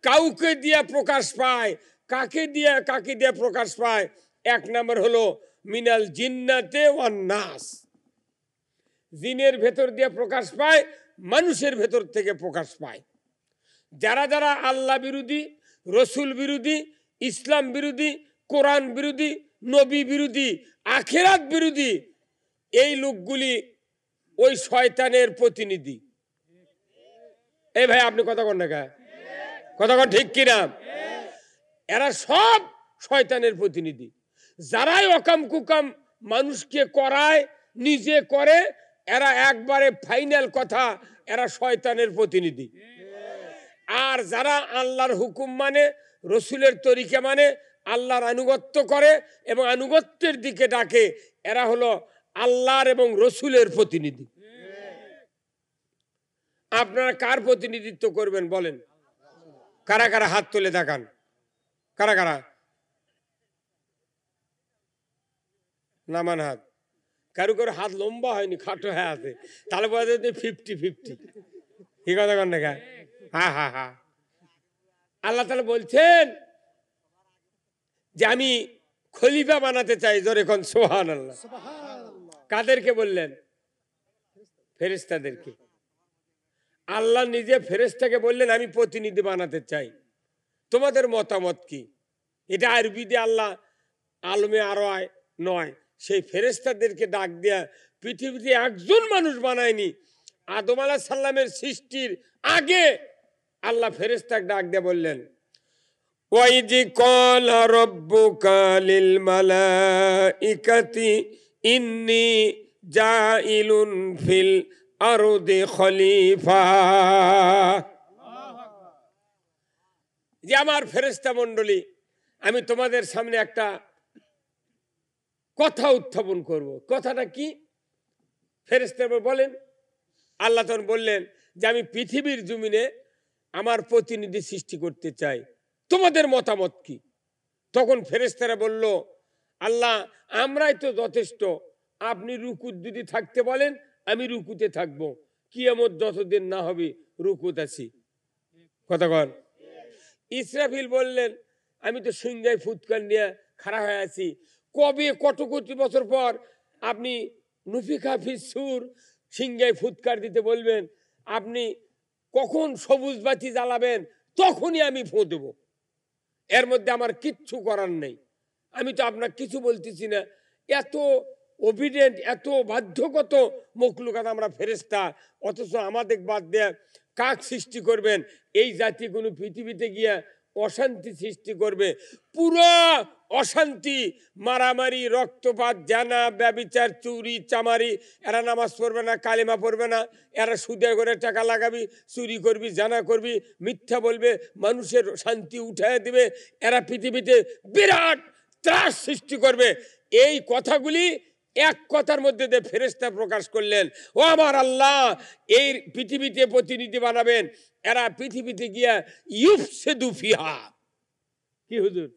কাউকে দিয়ে প্রকাশ পায়। কাকে দিয়ে প্রকাশ পায়? এক নম্বর হলো মিনাল জিন্নাতে ওয়ান নাস, জিনের ভেতর দিয়ে প্রকাশ পায়, মানুষের ভেতর থেকে প্রকাশ পায়। যারা যারা আল্লাহ বিরোধী, রসুল বিরোধী, ইসলাম বিরোধী, কোরআন বিরোধী, নবী বিরোধী, আখিরাত বিরোধী, এই লোকগুলি ওই শয়তানের প্রতিনিধি। এই ভাই আপনি কথা কন না, কথা কন ঠিক কিনা? এরা সব শয়তানের প্রতিনিধি। যারাই অকাম কুকাম মানুষকে করায়, নিজে করে, এরা একবারে ফাইনাল কথা, এরা শয়তানের প্রতিনিধি। আর যারা আল্লাহর হুকুম মানে, রসুলের তরিকা মানে, আল্লাহর আনুগত্য করে এবং আনুগত্যের দিকে ডাকে, এরা হলো আল্লাহর এবং রসুলের প্রতিনিধি। আপনারা কার প্রতিনিধিত্ব করবেন বলেন? কারা কারা হাত তুলে দেখান, কারা কারা? নামান হাত। কারো কারো হাত লম্বা হয়নি, খাটো হয়ে আছে, তাহলে বোঝা যায় 50-50। ঠিক কথা কন না? হ্যাঁ হ্যাঁ হ্যাঁ। আল্লাহ তাআলা বলছেন যে আমি খলিফা বানাতে চাই। জোরে কোন সুবহানাল্লাহ। কাদেরকে বললেন? ফেরেশতাদেরকে। আল্লাহ নিজে ফেরেশতাকে বললেন আমি প্রতিনিধি বানাতে চাই, তোমাদের মতামত কি? এটা আরবিতে আল্লাহ আলমে আরয় নয়, সেই ফেরেশতাদেরকে ডাক দেয়া। পৃথিবীতে একজন মানুষ বানায়নি। আদম আলাইহিস সালামের সৃষ্টির আগে আল্লাহ ফেরেশতাকে ডাক দিয়ে বললেন ওয়াইজি ক্বালা রাব্বুকা লিল মালাইকাতি ইন্নী জাইলুন ফিল আরদি খলিফা। যে আমার ফেরেশতা মণ্ডলী, আমি তোমাদের সামনে একটা কথা উত্থাপন করব। কথাটা কি? ফেরেশতা বলেন, আল্লাহ তখন বললেন যে আমি পৃথিবীর জমিনে আমার প্রতিনিধি সৃষ্টি করতে চাই, তোমাদের মতামত কি? তখন ফেরেশতারা বলল আল্লাহ আমরাই তো যথেষ্ট, আপনি রুকুত যদি থাকতে বলেন আমি রুকুতে থাকবো, কিয়ামত যতদিন না হবে রুকুত আছি। কথা কন। ইসরাফিল বললেন আমি তো সিংহায় ফুৎকার নিয়ে খাড়া হয়ে আছি, কবে কত কোটি বছর পর আপনি নুফিখা ফিস সূর সিংহায় ফুৎকার দিতে বলবেন, আপনি কখন সবুজ বাতি জ্বালাবেন তখনই আমি ফু দেব, এর মধ্যে আমার কিচ্ছু করার নেই, আমি তো আপনার কিছু বলতেছি না। এত ওবিডেন্ট, এত বাধ্যগত মখলুকাত আমরা ফেরেশতা, অথচ আমাদের বাদ দেয়া কাক সৃষ্টি করবেন? এই জাতিগুলো পৃথিবীতে গিয়া অশান্তি সৃষ্টি করবে, পুরো অশান্তি, মারামারি, রক্তপাত, জানা, ব্যভিচার, চুরি চামারি। এরা নামাজ পড়বে না, কালেমা পড়বে না, এরা সুদে করে টাকা লাগাবি, চুরি করবি, জানা করবি, মিথ্যা বলবে, মানুষের শান্তি উঠায় দিবে, এরা পৃথিবীতে বিরাট ত্রাস সৃষ্টি করবে। এই কথাগুলি এক কথার মধ্যে দিয়ে ফেরেশতা প্রকাশ করলেন, ও আমার আল্লাহ এই পৃথিবীতে প্রতিনিধি বানাবেন, এরা পৃথিবীতে গিয়া ইউফসিদু ফিহা। কি হুজুর?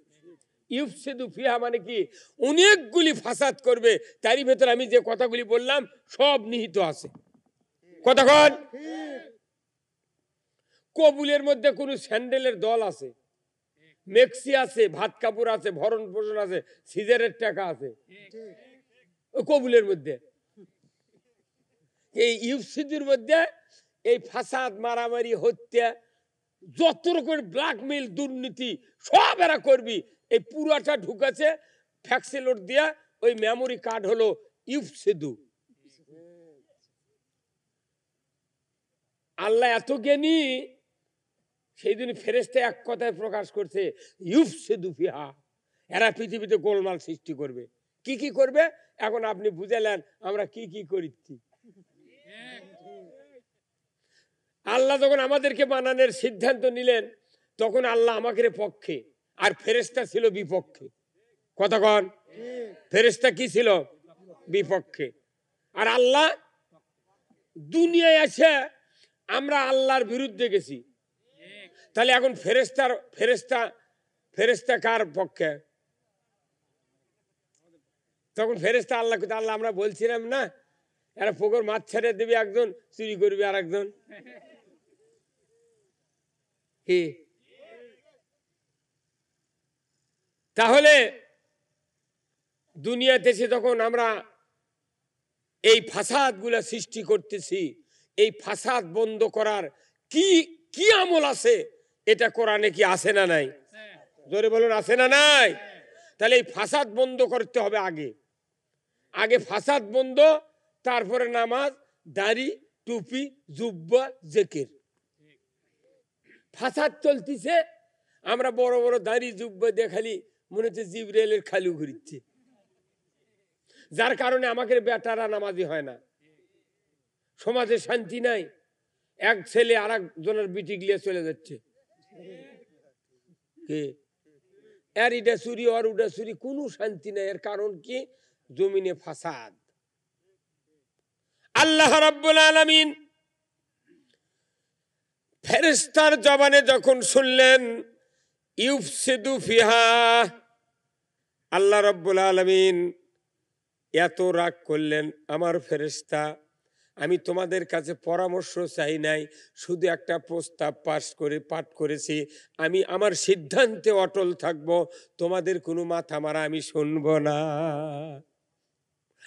ইউফসিদু ফিহা মানে কি? অনেকগুলি ফাসাদ করবে। তারই ভেতর আমি যে কথাগুলি বললাম সব নিহিত আছে। কতক্ষণ? কবুলের মধ্যে কোন স্যান্ডেলের দল আছে, মেক্সি আছে, ভাত কাপড় আছে, ভরণ পোষণ আছে, সিজারের টাকা আছে কবুলের মধ্যে। এই ইউফসিদের মধ্যে এই ফাসাদ, মারামারি, হত্যা, যত রকমের ব্ল্যাকমেইল, দুর্নীতি সব এরা করবি। এই পুরাটা ঢুকাছে ফ্যাক্সিলোড দিয়া, ওই মেমোরি কার্ড হলো ইউফসিদু। আল্লাহ এত জ্ঞানী, সেই দিন ফেরেশতা এক কথায় প্রকাশ করছে ইউফসিদু ফিহা, এরা পৃথিবীতে গোলমাল সৃষ্টি করবে। কি কি করবে এখন আপনি বুঝালেন আমরা কি কি করিচ্ছি। আল্লাহ যখন আমাদেরকে বানানোর সিদ্ধান্ত নিলেন তখন আল্লাহ আমাদের পক্ষে আর ফেরেশতা ছিল বিপক্ষে। কতক্ষণ? ফেরেশতা কি ছিল? বিপক্ষে। আর আল্লাহ দুনিয়ায় এসে আমরা আল্লাহর বিরুদ্ধে গেছি, তাহলে এখন ফেরেশতা কার পক্ষে? তখন ফেরেশতা আল্লাহ, আল্লাহ আমরা বলছিলাম না এরা পুকুর মাছ ছেড়ে দেবে, একজন চুরি করবে আর একজন। কি তাহলে দুনিয়াতে এসে যখন আমরা এই ফাসাদগুলা সৃষ্টি করতেছি, এই ফাসাদ বন্ধ করার কি কি আমল আছে? এটা কোরআনে কি আছে না নাই? জোরে বলুন, আছে না নাই? তাহলে এই ফাসাদ বন্ধ করতে হবে। আগে ফাসাদ বন্ধ, তারপরে নামাজ, দাড়ি, টুপি, জুব্বা, জিকির। ফাসাদ চলতিছে, আমরা বড় বড় দাড়ি জুব্বা দেখালি মনে হচ্ছে জিবরাইলের খালু ঘুরিচ্ছে, যার কারণে আমাদের বেটারা নামাজি হয় না, সমাজে শান্তি নাই। এক ছেলে আর একজনের বিটি গিয়ে চলে যাচ্ছে, কে এর ইটা চুরি আর উডা চুরি, কোনো শান্তি নাই। এর কারণ কি? জমিনে ফাসাদ। আল্লাহ রাব্বুল আলামিন ফেরেশতার জবানে যখন শুনলেন ইউফসিদু ফিহা, আল্লাহ রাব্বুল আলামিন এত রাগ করলেন, আমার ফেরেশতা, আমি তোমাদের কাছে পরামর্শ চাই নাই, শুধু একটা প্রস্তাব পাঠ করেছি। আমি আমার সিদ্ধান্তে অটল থাকব, তোমাদের কোনো মাথা মারা আমি শুনব না।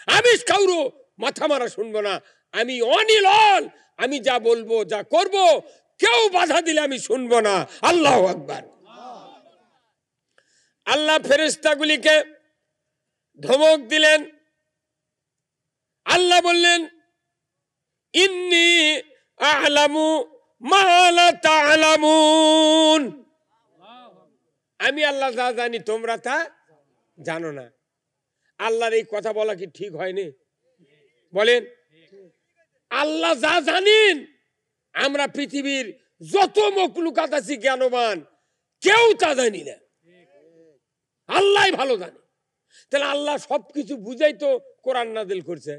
আমি কাউরো মাথা মারা শুনবো না। আমি অনিলন, আমি যা বলবো, যা করব, কেউ বাধা দিলে আমি শুনবো না। আল্লাহু আকবার। আল্লাহ ফেরেশতাগুলিকে ধমক দিলেন। আল্লাহ বললেন, ইন্নী আ'লামু মা লা তা'লামুন, আমি আল্লাহ যা জানি তোমরা তা জানো না। আল্লাহর এই কথা বলা কি ঠিক হয়নি? বলেন, আল্লাহ যা জানেন, আমরা পৃথিবীর যত মখলুকাত আছি জ্ঞানবান, কেউ তা জানি না, আল্লাহ ভালো জানে। তাহলে আল্লাহ সবকিছু বুঝাই তো কোরআন নাযিল করছে।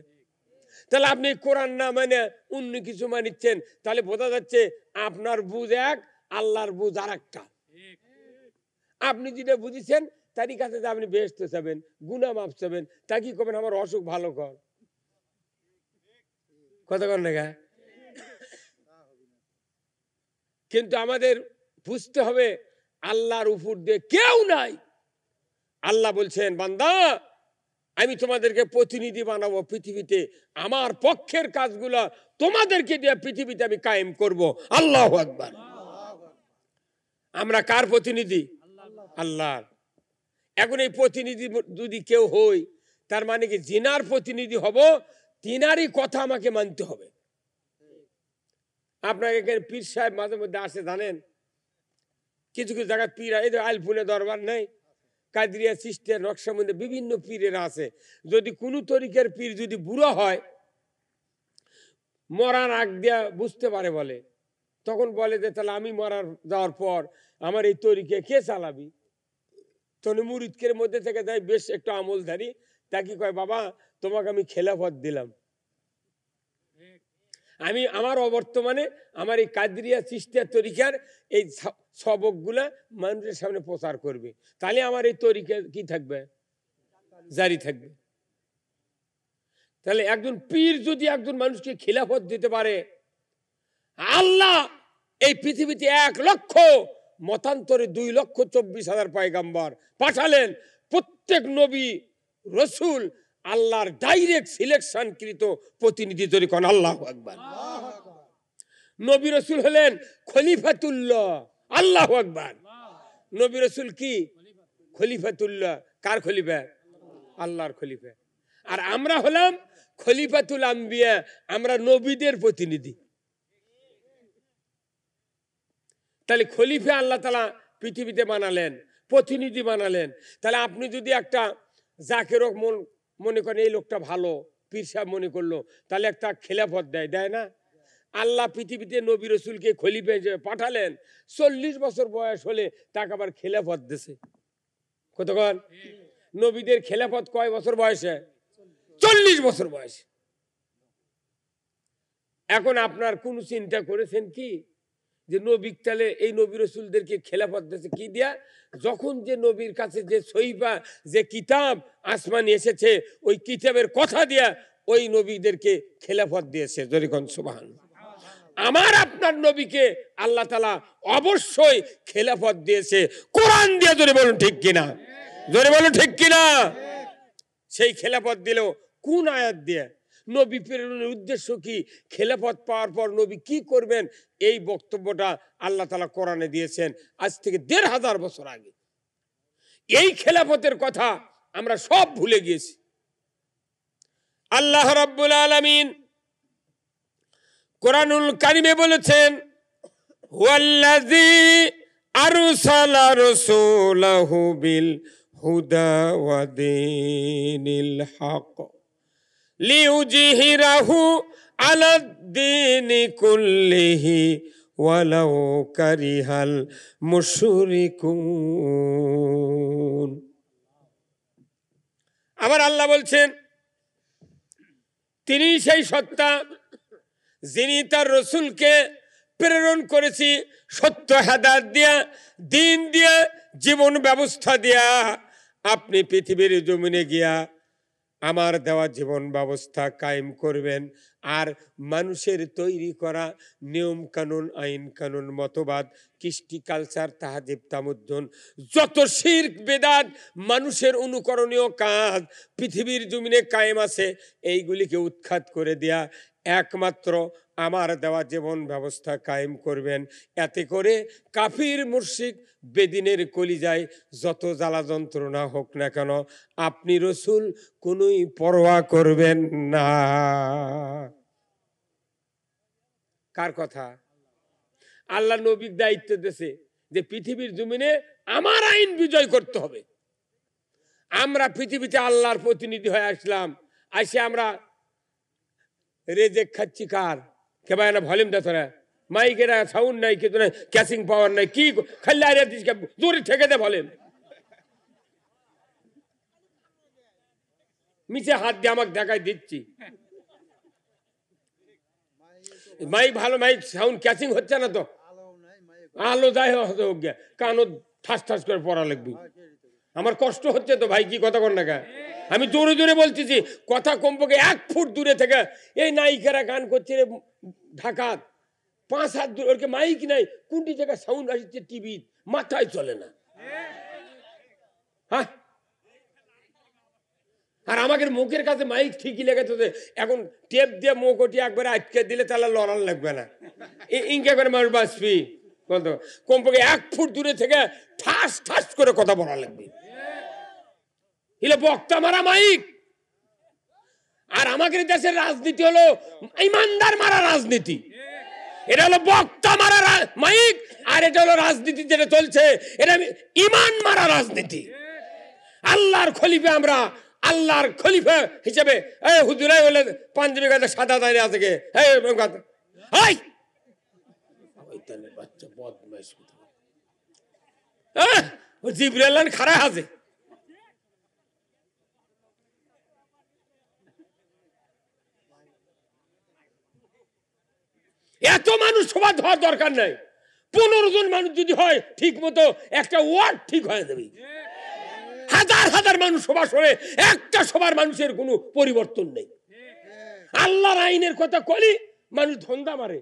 তাহলে আপনি কোরআন না মানে অন্য কিছু মানিচ্ছেন, তাহলে বোঝা যাচ্ছে আপনার বুঝ এক, আল্লাহর বুঝ আর একটা। আপনি যেটা বুঝেছেন তারই কাছে যে আপনি বেহেশত চাবেন, গুনাহ মাফ চাবেন, তা কি করবেন? আমার অসুখ ভালো কর, কথা কর না। কিন্তু আমাদের বুঝতে হবে আল্লাহর উপর দিয়ে কেউ নাই। আল্লাহ বলছেন, বান্দা, আমি তোমাদেরকে প্রতিনিধি বানাবো পৃথিবীতে, আমার পক্ষের কাজগুলো তোমাদেরকে দিয়ে পৃথিবীতে আমি কায়েম করব। আল্লাহু আকবার। আমরা কার প্রতিনিধি? আল্লাহর। এখন এই প্রতিনিধি যদি কেউ হই, তার মানে কি জিনার প্রতিনিধি হব, তিনারই কথা আমাকে মানতে হবে। আপনার এখানে পীর সাহেব মাঝে মধ্যে আসে, জানেন? কিছু কিছু জায়গায় পীর, এই যে আলফুলে দরবার নেই, কাদরিয়া, চিশতিয়া, নকশবন্দি, বিভিন্ন পীরেরা আছে। যদি কোনো তরিকার পীর যদি বুড়ো হয়, মরার আগ দিয়া বুঝতে পারে, বলে, তখন বলে যে তাহলে আমি মরার যাওয়ার পর আমার এই তরিকা কে চালাবি? তখন মুরিদকের মধ্যে থেকে যাই বেশ একটু আমলধারী, তাকে কয়, বাবা, তোমাকে আমি খেলাফত দিলাম, আমি আমার অবর্তমানে আমার এই কাদরিয়া চিশতিয়া তরিকার এই সবকগুলা মানুষের সামনে প্রচার করবে, তাহলে আমার এই তরিকা কি থাকবে? জারি থাকবে। তাহলে একজন পীর যদি একজন মানুষকে খিলাফত দিতে পারে, আল্লাহ এই পৃথিবীতে 1 লক্ষ মতান্তরে 2,24,000 পয়গাম্বর পাঠালেন। প্রত্যেক নবী রসুল আল্লাহর ডাইরেক্ট সিলেকশন কৃত প্রতিনিধি তৈরি করেন। আল্লাহু আকবার। নবী রসুল হলেন খলিফাতুল্লাহ। আল্লাহু আকবার। নবী রসুল কি? খলিফাতুল্লাহ। কার খলিফা? আল্লাহর খলিফা। আর আমরা হলাম খলিফাতুল আম্বিয়া, আমরা নবীদের প্রতিনিধি। তাহলে খলিফা আল্লাহ তাআলা পৃথিবীতে বানালেন, প্রতিনিধি বানালেন। তাহলে আপনি যদি একটা যাকে মনে করেন এই লোকটা ভালো, পীর সাহেব মনে করলো, তাহলে একটা খেলাফত দেয় না? আল্লাহ পৃথিবীতে নবী রসুলকে খলিফা হিসেবে পাঠালেন, 40 বছর বয়স হলে তাকে আবার খেলাফত দিয়েছে। কতক্ষণ? নবীদের খেলাফত কয় বছর বয়সে? 40 বছর বয়সে। এখন আপনার কোন চিন্তা করেছেন কি যে নবী তাহলে এই নবী রসুলদেরকে খেলাফত দিয়েছে কি দিয়া? যখন যে নবীর কাছে যে সহিফা, যে কিতাব আসমানি এসেছে, ওই কিতাবের কথা দিয়া ওই নবীদেরকে খেলাফত দিয়েছে। যখন সুবহানাল্লাহ। আমার আপনার নবীকে আল্লাহ তাআলা অবশ্যই খেলাফত দিয়েছে কোরআন দিয়ে, যদি বলুন ঠিক কিনা। জোরে বলো ঠিক কিনা? সেই খেলাফত দিল কোন আয়াত দিয়ে? নবী প্রেরণের উদ্দেশ্য কি? খেলাফত পাওয়ার পর নবী কি করবেন? এই বক্তব্যটা আল্লাহ তাআলা কোরআনে দিয়েছেন আজ থেকে ১৫০০ বছর আগে। এই খেলাফতের কথা আমরা সব ভুলে গিয়েছি। আল্লাহ রাব্বুল আলামিন কোরআনুল কারিমে বলেছেন, হুয়াল্লাযী আরসালা রাসূলাহু বিল হুদা ওয়া দীনিল হক লিইউযহিরাহু আলাদ-দীনি কুল্লিহি ওয়ালাউ কারিহাল মুশরিকুন। আবার আল্লাহ বলছেন, তিনি সেই সত্তা যিনি তার রসুলকে প্রেরণ করেছি সত্য হেদায়েত দিয়া, দিন দিয়া, জীবন ব্যবস্থা দিয়া। আপনি পৃথিবীর জমিনে গিয়া আমার দেওয়া জীবন ব্যবস্থা কায়েম করবেন, আর মানুষের তৈরি করা নিয়ম কানুন, আইন কানুন, মতবাদ, কৃষ্টি, কালচার, তাহাজিব, তামুদ্দুন, যত শিরক বেদাত, মানুষের অনুকরণীয় কাজ পৃথিবীর জমিনে কায়েম আছে, এইগুলিকে উৎখাত করে দেয়া একমাত্র আমার দেওয়া জীবন ব্যবস্থা কায়েম করবেন। এতে করে কাফির মুশরিক বেদিনের কলিজায় যত জ্বালা যন্ত্রণা হোক না কেন, আপনি রসুল কোনোই পরোয়া করবেন না। কার কথা? আল্লাহ নবীর দায়িত্ব দিয়েছে যে পৃথিবীর জমিনে আমার আইন বিজয় করতে হবে। আমরা পৃথিবীতে আল্লাহর প্রতিনিধি হয়ে আসলাম, আসে আমরা রেজেক খাচ্ছি কার? কে ভাই না ভলিউম দে তোরা, মাইকের সাউন্ড নাই, কিন্তু না ক্যাচিং পাওয়ার নাই, কি খালি আরে জোরে ঠেকে দে ভলিউম। নিচে হাত দিয়ে আমাকে দেখাই দিচ্ছি, মাইক ভালো, মাইক সাউন্ড ক্যাচিং হচ্ছে না তো, আলো যাই হোক গে, কানো ঠাস ঠাস করে পড়া লাগবে। আমার কষ্ট হচ্ছে তো ভাই, কি কথা কর না গা? আমি জোরে জোরে বলতেছি, কথা কমপক্ষে 1 ফুট দূরে থেকে এই নায়িকারা গান করছে রে ঢাকাত, 5 হাত দূরে, ওরকে মাইক নাই, কোনটি জায়গায় সাউন্ড আসছে টিভি, মাথায় চলে না। হ্যাঁ, আর আমাদের মুখের কাছে মাইক ঠিকই লেগেছে, এখন টেপ দিয়ে মুখ ওটি একবারে আটকে দিলে তাহলে লড়ান লাগবে না, ইনকে করে মানুষ বাঁচবি। কমপক্ষে 1 ফুট দূরে থেকে ঠাস ঠাস করে কথা বলা লাগবে, এলে বক্তা মারা মাইক। আর আমাদের দেশের রাজনীতি হলো ইমানদার মারা রাজনীতি, এটা হলো বক্তা মারা মাইক, আর এটা হলো রাজনীতি যেটা চলছে, এটা ইমান মারা রাজনীতি। আল্লাহর খলিফা আমরা, আল্লাহর খলিফা হিসেবে এই হুজুরাই হলে পাঞ্জাবি গাছে সাদা দাঁড়িয়ে আছে কে? বাচ্চা বদমাইশ, জিবরাইল খাড়া আছে। এত মানুষ সভা হওয়ার দরকার নাই, 15 জন মানুষ যদি হয় ঠিক মতো, একটা ওয়ার্ড ঠিক হয়ে যাবে। হাজার হাজার মানুষ সভা সরে একটা সবার মানুষের কোনো পরিবর্তন নেই। আল্লাহর আইনের কথা কলি মানুষ ধন্দা মারে,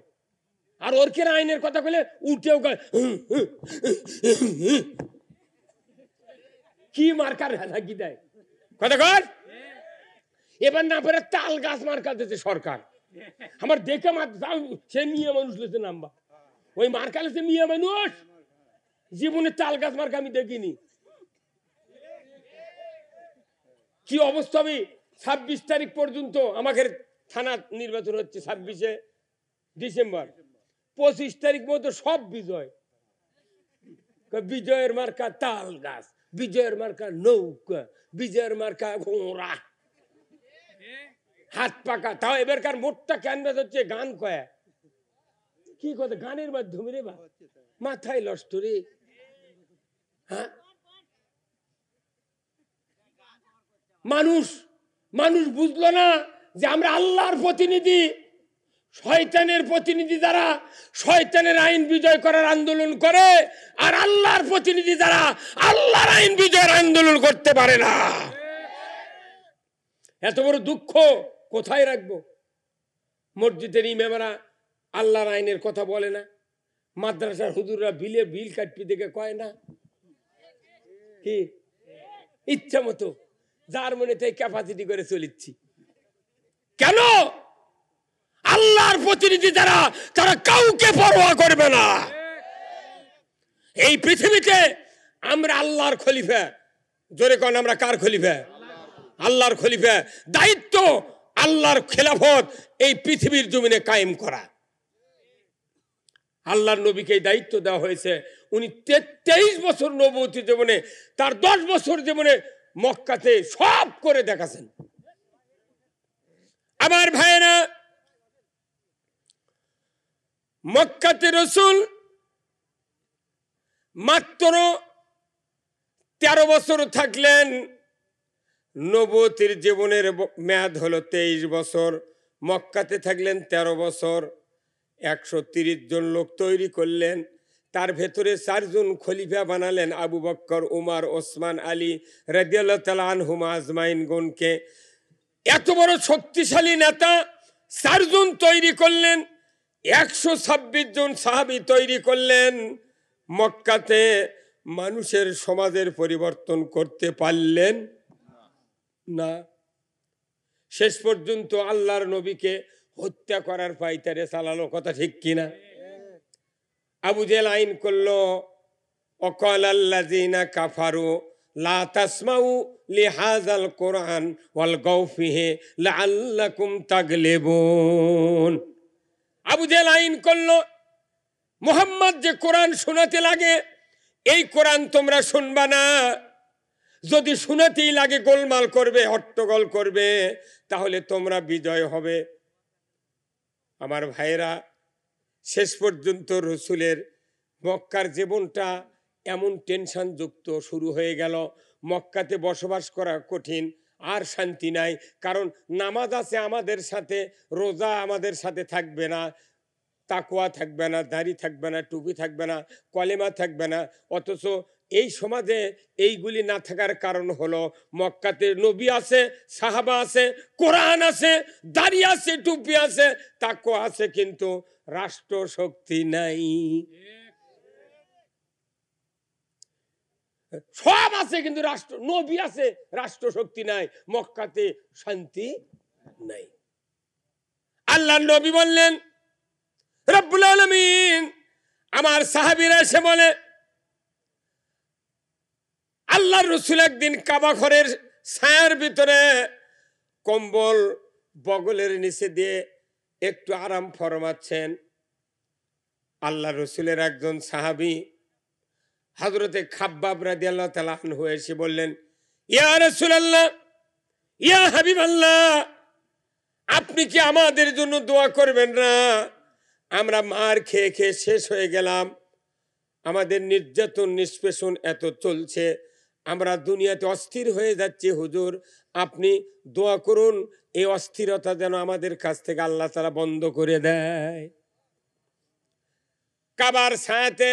আর ওরকের আইনের কথা কলে উঠেও কি মার্কার লাগি দেয় কথা কর। এবার না পেরে তাল গাছ মার্কা দিতে সরকার, আমার দেখে সে মিয়া মানুষ লেছে নাম্বা, ওই মার্কা লেছে মিয়া মানুষ, জীবনে তাল গাছ মার্কা আমি দেখিনি। কি অবস্থা হবে? 26 তারিখ পর্যন্ত আমাদের থানা নির্বাচন হচ্ছে, 26শে ডিসেম্বর, 25 তারিখ মতো সব বিজয়। বিজয়ের মার্কা তাল গাছ, বিজয়ের মার্কা নৌকা, বিজয়ের মার্কা ঘোড়া, হাত পাকা। তাও এবারকার মোটটা ক্যানভাস হচ্ছে গান কয়া, কি কথা গানের মাধ্যমে রে বা, মাথায় লষ্ট রে। হ্যাঁ, মানুষ মানুষ বুঝলো না যে আমরা আল্লাহর প্রতিনিধি, শয়তানের প্রতিনিধি যারা শয়তানের আইন বিজয় করার আন্দোলন করে, আর আল্লাহর প্রতিনিধি যারা আল্লাহর আইন বিজয়ের আন্দোলন করতে পারে না। এত বড় দুঃখ কোথায় রাখবো? মসজিদের ইমামরা আল্লাহর আইনের কথা বলে না, মাদ্রাসার হুজুররা বিল কাটপি দেখে কয় না, কি ইচ্ছা মতো যার মনে তাই ক্যাপাসিটি করে চলিচ্ছি। কেন? আল্লাহর প্রতিনিধি যারা, তারা কাউকে পরোয়া করবে না। এই পৃথিবীতে আমরা আল্লাহর খলিফা। জোরে কোন আমরা কার খলিফা? আল্লাহর খলিফা। দায়িত্ব আল্লাহর খেলাফত এই পৃথিবীর জমিনে কায়েম করা। আল্লাহর নবীকে এই দায়িত্ব দেওয়া হয়েছে। উনি 23 বছর নবুয়তি জীবনে, তার 10 বছর জীবনে মক্কাতে সব করে দেখাছেন। আমার ভাইয়েরা, মক্কাতে রাসূল মাত্র 13 বছর থাকলেন। নবুয়তির জীবনের মেয়াদ হলো 23 বছর। মক্কাতে থাকলেন 13 বছর। 130 জন লোক তৈরি করলেন। তার ভেতরে 4 জন খলিফা বানালেন, আবু বকর, উমর, ওসমান, আলী রাদিয়াল্লাহু তাআলা আনহুম আজমাইন গণকে। এত বড় শক্তিশালী নেতা 4 জন তৈরি করলেন। 126 জন সাহাবী তৈরি করলেন। মক্কাতে মানুষের সমাজের পরিবর্তন করতে পারলেন না। শেষ পর্যন্ত আল্লাহর নবীকে হত্যা করার পাইতারে চালালো। কথা ঠিক কিনা? আবু জেহেল আইন করলো, ওয়াকালাল্লাযিনা কাফারু লা তাসমাউ লিহাযাল কুরআন ওয়ালগাউ ফিহি লাআল্লাকুম তাগলিবুন। আবু জেহেল আইন করলো, মুহাম্মদ যে কোরআন শোনাতে লাগে, এই কোরআন তোমরা শুনবা না। যদি শোনাতেই লাগে গোলমাল করবে, হট্টগোল করবে, তাহলে তোমরা বিজয় হবে। আমার ভাইরা, শেষ পর্যন্ত রসুলের মক্কার জীবনটা এমন টেনশন যুক্ত শুরু হয়ে গেল। মক্কাতে বসবাস করা কঠিন, আর শান্তি নাই। কারণ নামাজ আছে আমাদের সাথে, রোজা আমাদের সাথে থাকবে না, তাকওয়া থাকবে না, দাড়ি থাকবে না, টুপি থাকবে না, কলেমা থাকবে না। অথচ এই সমাজে এইগুলি না থাকার কারণ হলো মক্কাতে নবী আছে, সাহাবা আছে, কোরআন আছে, দাড়ি আছে, টুপি আছে, তাকওয়া আছে, কিন্তু রাষ্ট্র শক্তি নাই। সব আছে কিন্তু রাষ্ট্র, নবী আছে, রাষ্ট্র শক্তি নাই। মক্কাতে শান্তি নাই। আল্লাহর নবী বললেন, রব্বুল আলামিন, আমার সাহাবীরা এসে বলে, আল্লাহর রাসূল একদিন কাবা ঘরের ছায়ার ভিতরে কম্বল বগলের নিচে দিয়ে একটু আরাম ফরমাচ্ছেন। আল্লাহর রাসূলের একজন সাহাবী হযরতে খাব্বাব রাদিয়াল্লাহু তাআলা আনহু এসে বললেন, ইয়া রাসূলুল্লাহ, ইয়া হাবিবাল্লাহ, আপনি কি আমাদের জন্য দোয়া করবেন না? আমরা মার খেয়ে খেয়ে শেষ হয়ে গেলাম, আমাদের নির্যাতন নিষ্পেষণ এত চলছে, আমরা দুনিয়াতে অস্থির হয়ে যাচ্ছি। হুজুর, আপনি দোয়া করুন, এই অস্থিরতা যেন আমাদের কাছ থেকে আল্লাহ তাআলা বন্ধ করে দেয়। কাবার ছায়াতে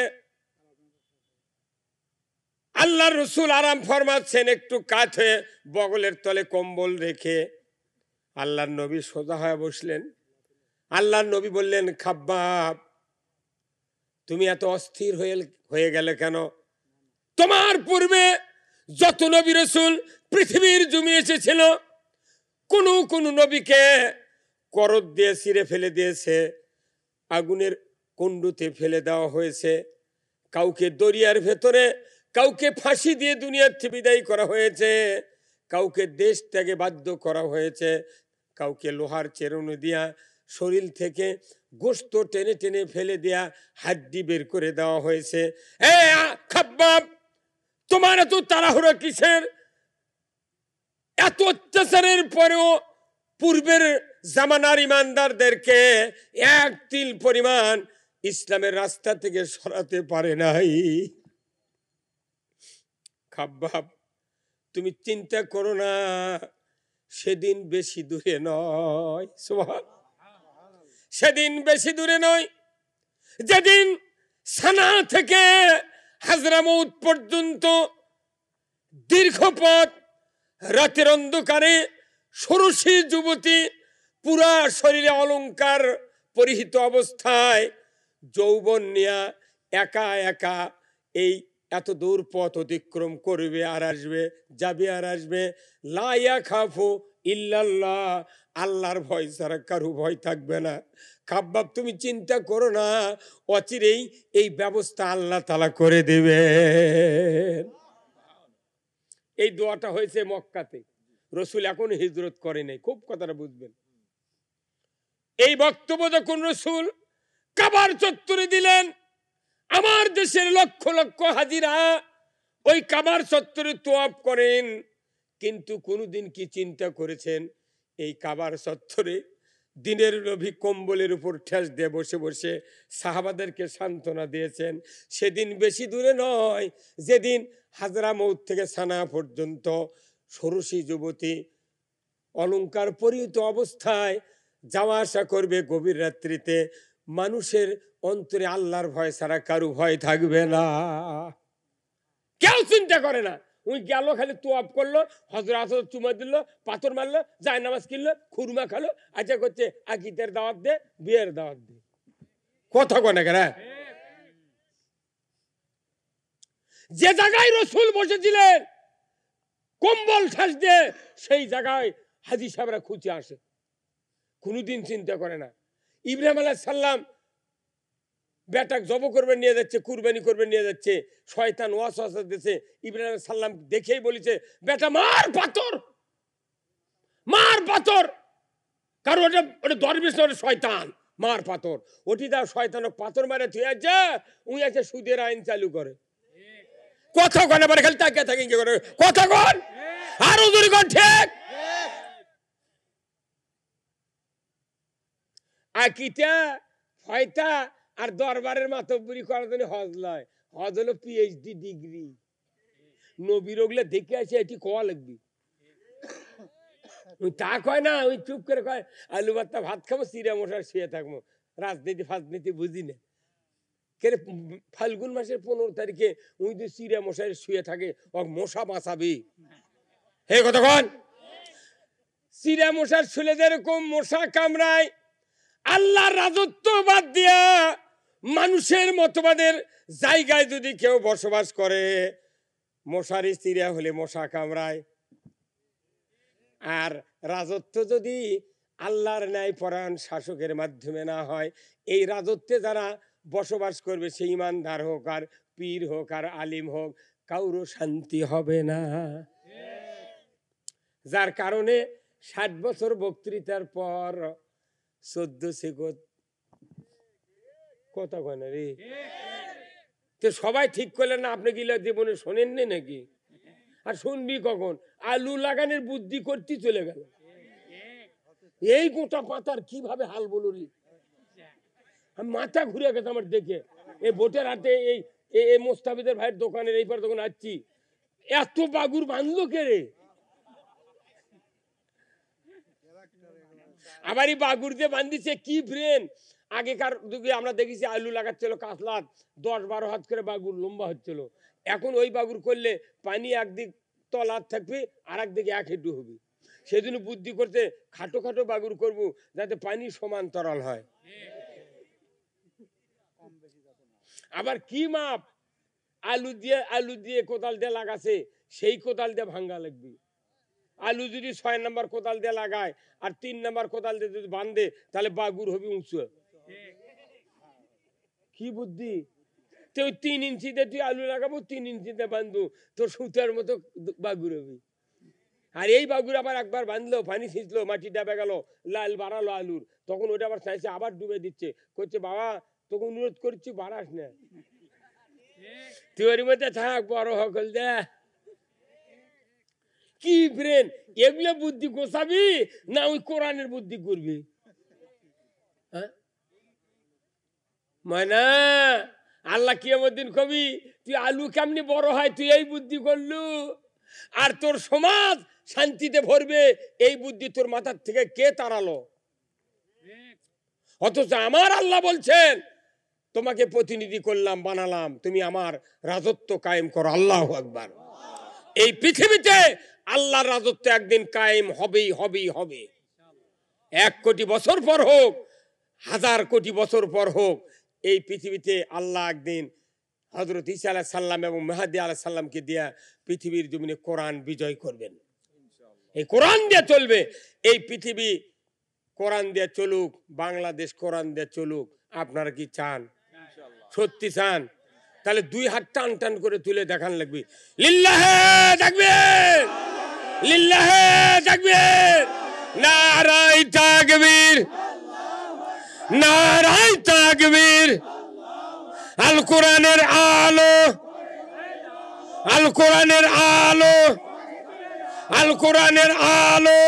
আল্লাহর রাসূল আরাম ফরমাচ্ছেন, একটু কাত হয়ে বগলের তলে কম্বল রেখে। আল্লাহর নবী সোজা হয়ে বসলেন। আল্লাহর নবী বললেন, খাব্বাব, তুমি এত অস্থির হয়ে গেলে কেন? তোমার পূর্বে যত নবী রাসূল পৃথিবীর জমি এসেছিল, কোন নবীকে করদ দিয়ে ছিঁড়ে ফেলে দিয়েছে, আগুনের কুণ্ডুতে ফেলে দেওয়া হয়েছে, কাউকে দরিয়ার ভেতরে, কাউকে ফাঁসি দিয়ে দুনিয়ার থেকে বিদায় করা হয়েছে, কাউকে দেশ ত্যাগে বাধ্য করা হয়েছে, কাউকে লোহার চেরুনি দিয়া শরীর থেকে গোশত টেনে টেনে ফেলে দেয়া, হাড্ডি বের করে দেওয়া হয়েছে। এ খাব্বাব, তোমার এত তাড়াহুড়ো কিসের? এত অত্যাচারের পরেও পূর্বের জামানার ইমানদারদেরকে এক তিল পরিমাণ ইসলামের রাস্তা থেকে সরাতে পারে নাই। খাব্বাব, তুমি চিন্তা করো না, সেদিন বেশি দূরে নয়। সুবহানাল্লাহ, সেদিন বেশি দূরে নয়, যেদিন সানা থেকে হাজরামউত পর্যন্ত দীর্ঘ পথ, রাতের অন্ধকারে ষোড়শী যুবতী পুরা শরীরে অলংকার পরিহিত অবস্থায় যৌবন নিয়া একা একা এই এত দূর পথ অতিক্রম করবে আর আসবে, যাবে আর আসবে। লা ইয়াখাফু ইল্লাল্লাহ, আল্লাহর ভয় ছাড়া কারো ভয় থাকবে না। খাব্বাব তুমি চিন্তা করো না, অচিরেই এই ব্যবস্থা আল্লাহ তাআলা করে দেবে। এই দোয়াটা হয়েছে মক্কাতে, রসুল এখন হিজরত করে নাই। খুব কথাটা বুঝবেন। এই বক্তব্য যখন রসুল কাবার চত্বরে দিলেন, আমার দেশের লক্ষ লক্ষ হাজিরা ওই কাবার চত্বরে তোয়াফ করেন। কিন্তু কোনদিন কি চিন্তা করেছেন এই কাবার চত্বরে দিনের নবী কম্বলের উপর ঠেস দিয়ে বসে বসে সাহাবাদেরকে সান্ত্বনা দিয়েছেন? সেদিন বেশি দূরে নয়, যেদিন হাজরামউত থেকে সানা পর্যন্ত ষোড়শী যুবতী অলংকার পরিহিত অবস্থায় যাওয়া আসা করবে গভীর রাত্রিতে। মানুষের অন্তরে আল্লাহর ভয় ছাড়া কারো ভয় থাকবে না। কেউ চিন্তা করে না। ওই গেল, খালি তোয়াব করলো, হজরত চুমা দিল, পাথর মারলো, যায় নামাজ কিনলো, খুরমা খালো, আচ্ছা করছে আকিতের দাওয়াত দে, বিয়ের দাওয়াত দে। কথা কনে কেন? যে জায়গায় রসুল বসেছিলেন কম্বল ঠাস দিয়ে, সেই জায়গায় হাজী সাহেবরা খুঁজে আসে, কোনদিন চিন্তা করে না। ইব্রাহিম আলাইহিস সালাম বেটাক জব করবে নিয়ে যাচ্ছে, কুরবানি করবে নিয়ে যাচ্ছে, শয়তান ওয়াসওয়াসা দিয়েছে। ইব্রাহিম আলাইহিস সালাম দেখেই বলেছে, বেটা মার পাথর, মার পাথর। কারণ ওটা ওটা দরবেশ না, ওটা শয়তান, মার পাথর। ওটি দা শয়তান পাথর মারে তুই যা, উই আছে সুদের আইন চালু করে। কথা কন, আবার খালি তাকিয়ে থাকেন কি করে? কথা কন, আরো জোরে কন। ঠিক আকিটা ফয়তা আর দরবারের মাতব্বরি করার জন্য হজ লয়। হজ হলো পিএইচডি ডিগ্রি। নবীর ওগুলো দেখে আসে, এটি কওয়া লাগবে। ওই তা কয় না, ওই চুপ করে কয় আলু ভাতটা ভাত খাবো, চিড়া মশার শুয়ে থাকবো, রাজনীতি ফাজনীতি বুঝি না। কে ফাল্গুন মাসের 15 তারিখে ওই যে চিড়া মশাই শুয়ে থাকে, ও মশা বাঁচাবি। হে কতক্ষণ চিড়া মশার শুলে যেরকম মশা কামড়ায়, আল্লাহর রাজত্ব বাদ দিয়া মানুষের মতবাদের জায়গায় যদি কেউ বসবাস করে, মশারি চিড়া হলে মশা কামড়ায়। আর রাজত্ব যদি আল্লাহর ন্যায় পরায়ণ শাসকের মাধ্যমে না হয়, এই রাজত্বে যারা বসবাস করবে, সে ইমানদার হোক আর পীর হোক আর আলিম হোক, কারো শান্তি হবে না। যার কারণে 60 বছর বক্তৃতার পর 14 সেকত কথা কয় না রে। তো সবাই ঠিক করলেন না, আপনি কি জীবনে শোনেননি নাকি? আর শুনবি কখন? আলু লাগানোর বুদ্ধি করতে চলে গেল। এই গোটা পাতার কিভাবে হাল বলো রে, মাথা ঘুরে গেছে আমার দেখে। এই ভোটের হাতে এই মোস্তাফিদের ভাইয়ের দোকানের এই পার দোকান আসছি, এত বাগুর বাঁধলো কে রে? আবার এই বাগুর দিয়ে বান্ধিছে কি ব্রেন। আগেকার যুগে আমরা দেখেছি আলু লাগাচ্ছিল কাতলাত 10-12 হাত করে বাগুর লম্বা হচ্ছিল। এখন ওই বাগুর করলে পানি একদিক তলার থাকবে, আর একদিকে 1 হেঁটু হবে। সেজন্য বুদ্ধি করতে খাটো খাটো বাগুর করব, যাতে পানি সমান্তরাল হয়। আবার কি মাপ, আলু দিয়ে কোদাল দিয়ে লাগাছে, সেই কোদাল দিয়ে ভাঙ্গা লাগবে। আলু যদি 6 নম্বর কোদাল দিয়ে লাগায় আর 3 নম্বর কোদাল দিয়ে যদি বাঁধে, তাহলে বাগুর হবে উঁচু। কি বুদ্ধি! তুই 3 ইঞ্চিতে তুই আলু লাগাবো, 3 ইঞ্চিতে বাঁধবো, তোর সুতার মতো বাগুর হবে। আর এই বাগুর আবার একবার বাঁধলো, পানি ছিঁচলো, মাটি ডাবে গেল, লাল বাড়ালো আলুর, তখন ওটা আবার চাইছে, আবার ডুবে দিচ্ছে। করছে বাবা তোকে অনুরোধ করছি বাড়াস না, তুই ওর মধ্যে থাক, বড় হকল দে। কি ব্রেন! এগুলো বুদ্ধি গোছাবি না ওই কোরআনের বুদ্ধি করবি? মানে আল্লাহ কিয়ামতের দিন কবি, তুই আলু কেমনি বড় হয়, তুই এই বুদ্ধি করলু, আর তোর সমাজ শান্তিতে ভরবে, এই বুদ্ধি তোর মাথার থেকে কে তাড়ালো? অথচ আমার আল্লাহ বলছেন, তোমাকে প্রতিনিধি করলাম, বানালাম, তুমি আমার রাজত্ব কায়েম করো। আল্লাহু আকবার। এই পৃথিবীতে আল্লাহর রাজত্ব একদিন কায়েম হবেই হবেই হবে। 1 কোটি বছর পর হোক, 1000 কোটি বছর পর হোক, এই পৃথিবীতে আল্লাহ একদিন হযরত ঈসা আলাইহিস সালাম এবং মেহেদী আলাইহিস সালামকে দিয়া পৃথিবীর জমিনে কোরআন বিজয় করবেন। এই কোরআন দিয়ে চলবে, এই পৃথিবী কোরআন দিয়ে চলুক, বাংলাদেশ কোরআন দিয়ে চলুক। আপনারা কি চান? সত্যি চান? তাহলে দুই হাত টান টান করে তুলে দেখান লাগবে, লিল্লাহে তাকবীর, লিল্লাহে তাকবীর, নারায়ে তাকবীর, নারায়ে তাকবীর। আল কোরআনের আলো, আল কোরআনের আলো, আল কোরআনের আলো।